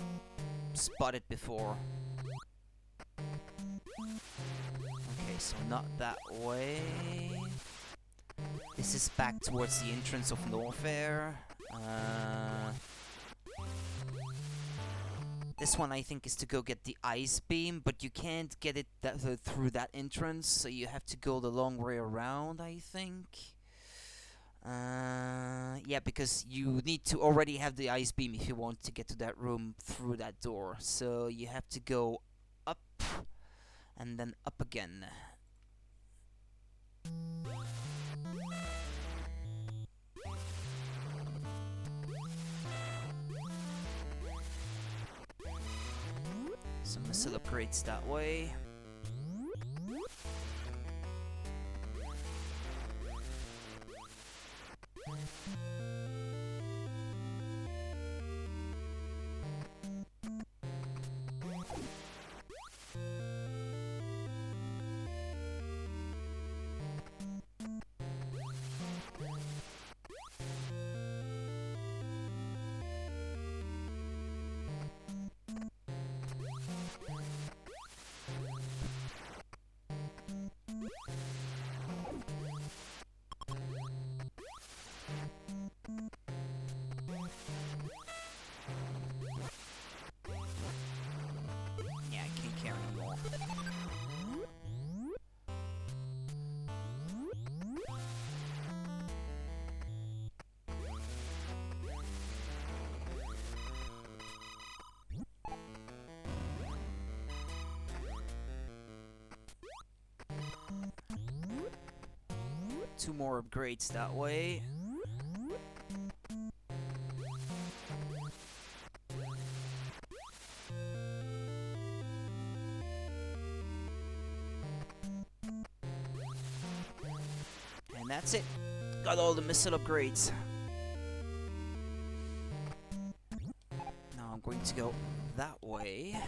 spotted before. Okay, so not that way. This is back towards the entrance of Norfair. This one, I think, is to go get the ice beam, but you can't get it through that entrance, so you have to go the long way around, I think. Yeah, because you need to already have the ice beam if you want to get to that room through that door. So you have to go up and then up again. Some missile upgrades that way. Two more upgrades that way. And that's it. Got all the missile upgrades. Now I'm going to go that way.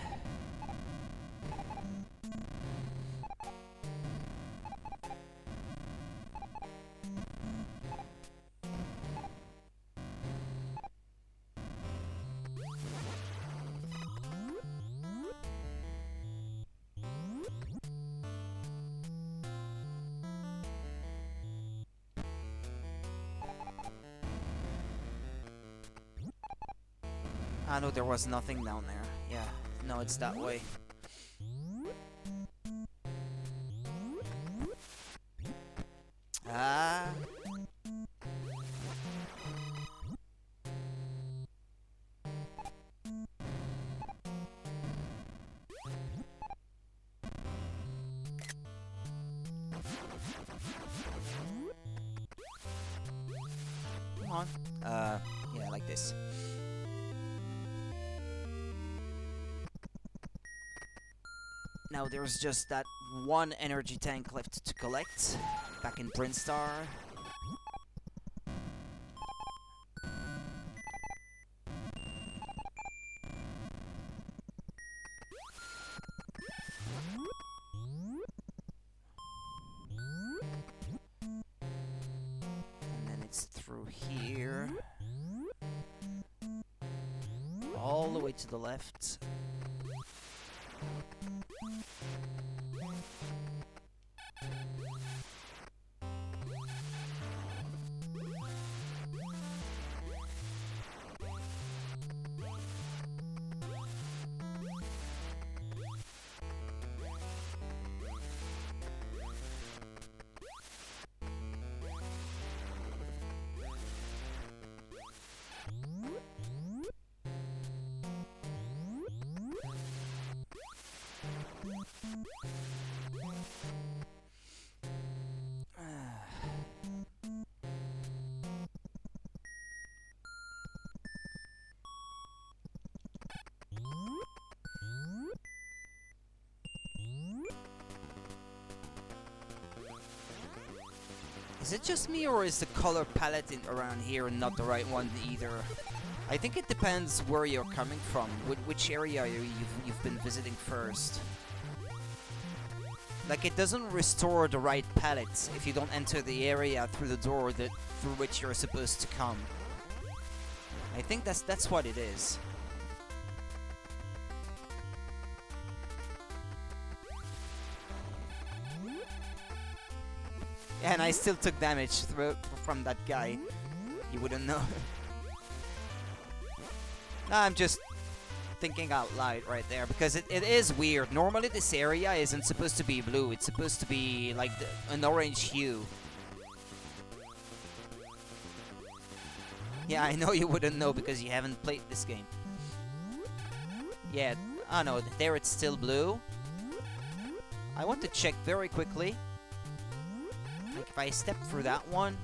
Ah, no, there was nothing down there. Yeah, no, it's that way. Ah. on? Yeah, like this. Now there's just that one energy tank left to collect. Back in Brinstar. And then it's through here. All the way to the left. Is it just me, or is the color palette around here not the right one either? I think it depends where you're coming from, which area you've been visiting first. Like, it doesn't restore the right palette if you don't enter the area through the door through which you're supposed to come. I think that's what it is. And I still took damage from that guy. You wouldn't know. I'm just thinking out loud right there, because it is weird. Normally this area isn't supposed to be blue. It's supposed to be like an orange hue. Yeah, I know you wouldn't know because you haven't played this game. Yeah, oh no, there it's still blue. I want to check very quickly. Like, if I step through that one,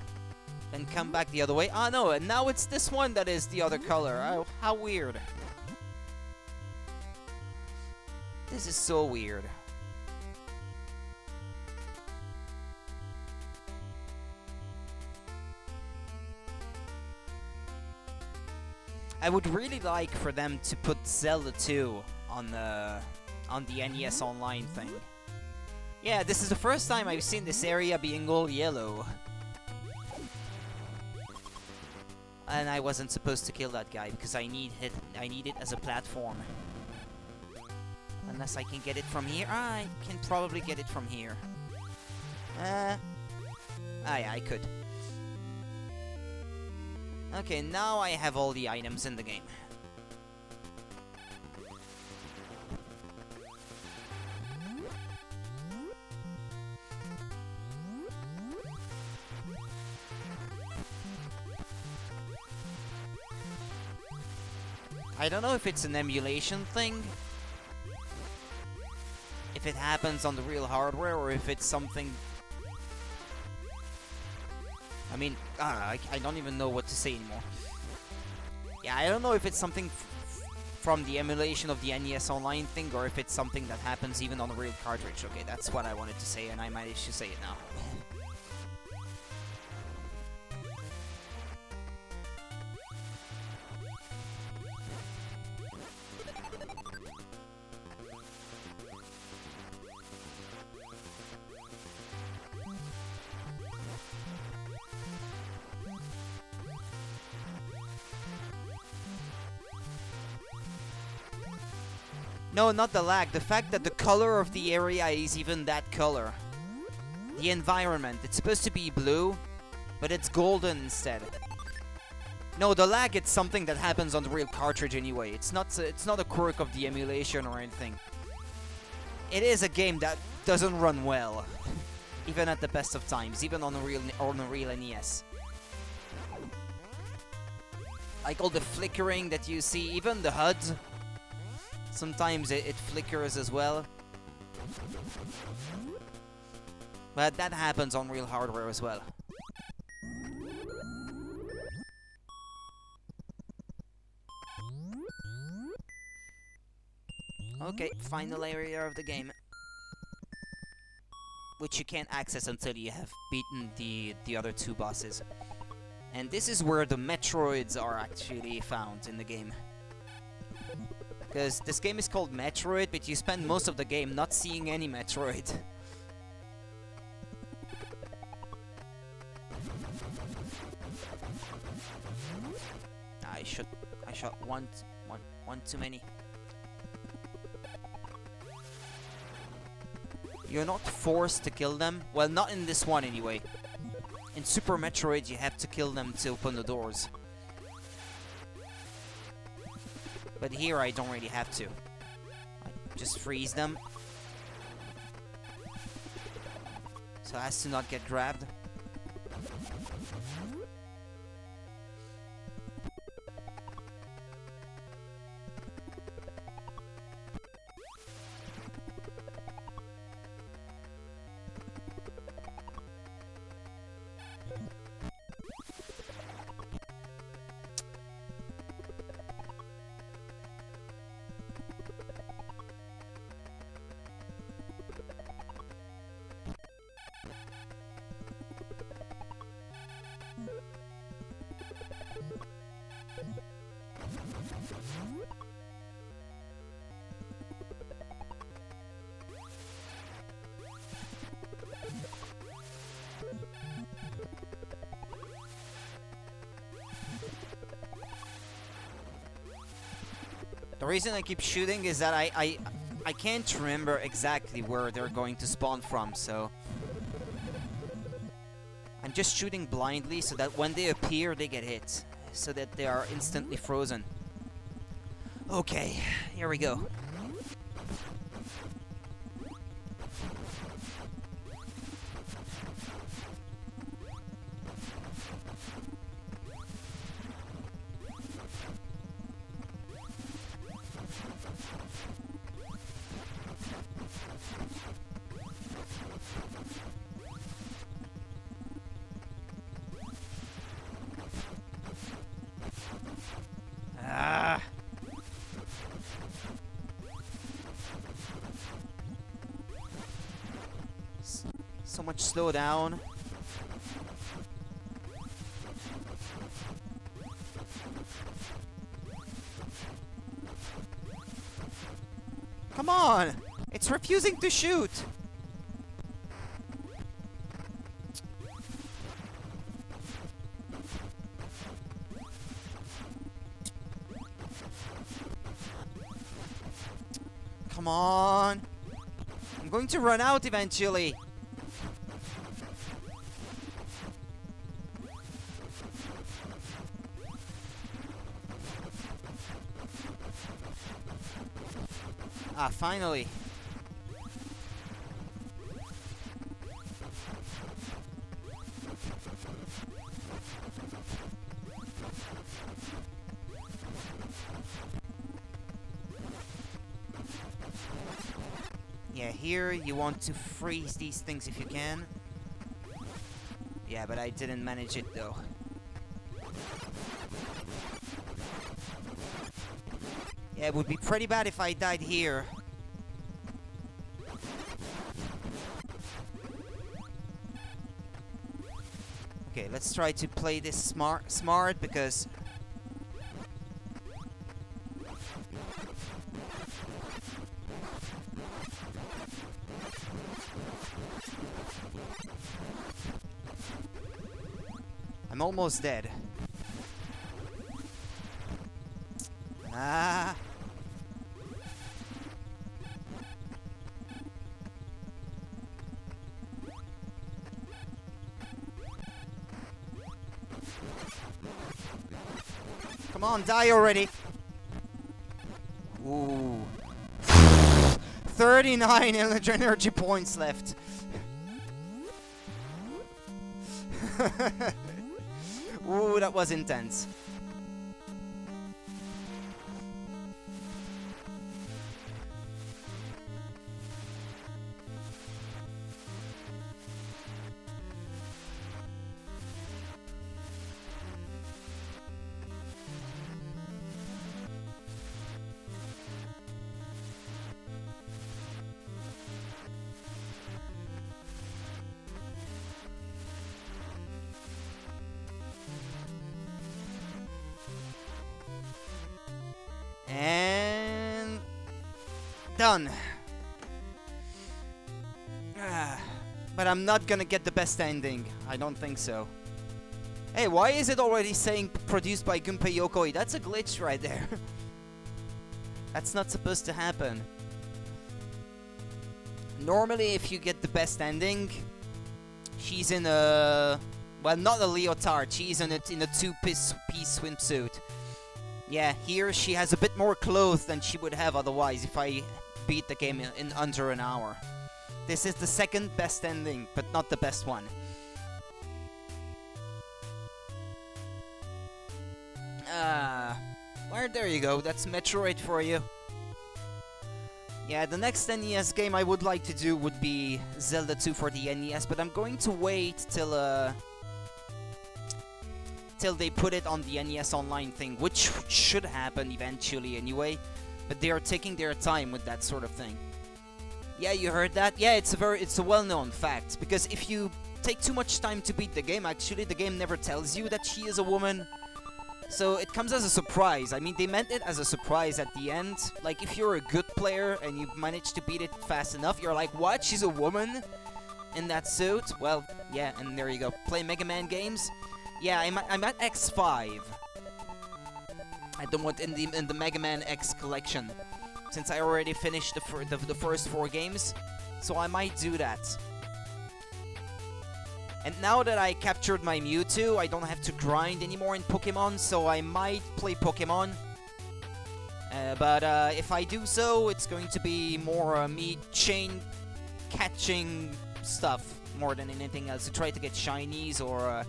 then come back the other way. Ah, no, and now it's this one that is the other color. Oh, how weird. This is so weird. I would really like for them to put Zelda 2 on the NES Online thing. Yeah, this is the first time I've seen this area being all yellow. And I wasn't supposed to kill that guy because I need it as a platform. Unless I can get it from here. I can probably get it from here. Ah yeah, I could. Okay, now I have all the items in the game. I don't know if it's an emulation thing, if it happens on the real hardware, or if it's something... I mean, I don't even know what to say anymore. Yeah, I don't know if it's something from the emulation of the NES Online thing, or if it's something that happens even on a real cartridge. Okay, that's what I wanted to say, and I managed to say it now. No, not the lag. The fact that the color of the area is even that color. The environment. It's supposed to be blue, but it's golden instead. No, the lag, it's something that happens on the real cartridge anyway. It's not a quirk of the emulation or anything. It is a game that doesn't run well. Even at the best of times. Even on a real NES. Like all the flickering that you see. Even the HUD. Sometimes it flickers as well. But that happens on real hardware as well. Okay, final area of the game. Which you can't access until you have beaten the other two bosses. And this is where the Metroids are actually found in the game. Because this game is called Metroid, but you spend most of the game not seeing any Metroid. I shot one too many. You're not forced to kill them. Well, not in this one anyway. In Super Metroid, you have to kill them to open the doors. But here, I don't really have to. I just freeze them. So as to not get grabbed. The reason I keep shooting is that I can't remember exactly where they're going to spawn from, so I'm just shooting blindly so that when they appear, they get hit, so that they are instantly frozen. Okay, here we go. So much slowdown. Come on! It's refusing to shoot! Come on! I'm going to run out eventually! Ah, finally. Yeah, here you want to freeze these things if you can. Yeah, but I didn't manage it though. Yeah, it would be pretty bad if I died here. Okay, let's try to play this smart because I'm almost dead. Ah. Come on, die already. Ooh. 39 energy points left. Ooh, that was intense. Done. But I'm not gonna get the best ending. I don't think so. Hey, why is it already saying produced by Gunpei Yokoi? That's a glitch right there. That's not supposed to happen. Normally, if you get the best ending, she's in a... well, not a leotard. She's in a two-piece swimsuit. Yeah, here she has a bit more clothes than she would have otherwise if I beat the game in under an hour. This is the second best ending, but not the best one. Well, there you go. That's Metroid for you. Yeah, the next NES game I would like to do would be Zelda 2 for the NES, but I'm going to wait till they put it on the NES Online thing, which should happen eventually anyway. But they are taking their time with that sort of thing. Yeah, you heard that? Yeah, it's a well-known fact, because if you take too much time to beat the game, actually the game never tells you that she is a woman. So it comes as a surprise. I mean, they meant it as a surprise at the end. Like, if you're a good player and you manage to beat it fast enough, you're like, what? She's a woman in that suit? Well, yeah, and there you go. Play Mega Man games? Yeah, I'm at X5. I don't want in the Mega Man X collection, since I already finished the first 4 games, so I might do that. And now that I captured my Mewtwo, I don't have to grind anymore in Pokemon, so I might play Pokemon. But if I do so, it's going to be more me chain catching stuff more than anything else, to try to get shinies or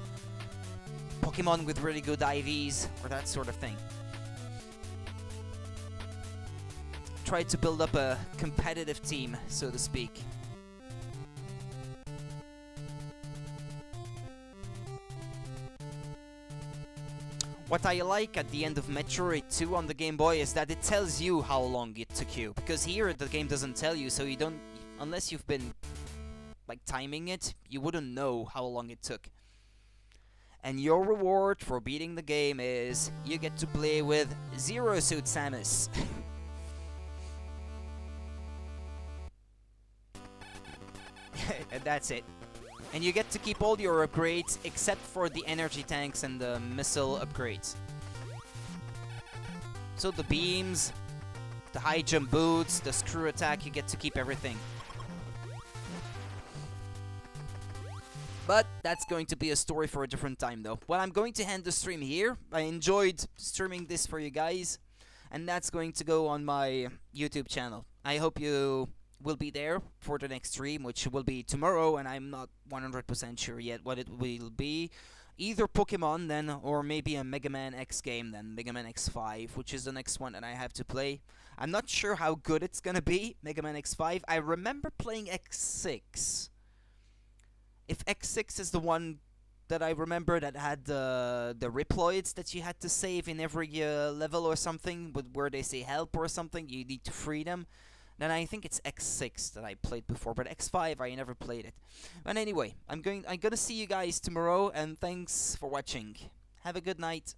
Pokemon with really good IVs or that sort of thing. Try to build up a competitive team, so to speak. What I like at the end of Metroid 2 on the Game Boy is that it tells you how long it took you. Because here the game doesn't tell you, so you don't... unless you've been, like, timing it, you wouldn't know how long it took. And your reward for beating the game is you get to play with Zero Suit Samus. And that's it. And you get to keep all your upgrades except for the energy tanks and the missile upgrades. So the beams, the high jump boots, the screw attack, you get to keep everything. But that's going to be a story for a different time though. Well, I'm going to end the stream here. I enjoyed streaming this for you guys. And that's going to go on my YouTube channel. I hope you will be there for the next stream, which will be tomorrow, and I'm not 100% sure yet what it will be. Either Pokemon then, or maybe a Mega Man X game then, Mega Man X5, which is the next one that I have to play. I'm not sure how good it's gonna be, Mega Man X5. I remember playing X6. If X6 is the one that I remember that had the Riploids that you had to save in every level or something, where they say help or something, you need to free them. Then I think it's X6 that I played before, but X5 I never played it. But anyway, I'm gonna see you guys tomorrow, and thanks for watching. Have a good night.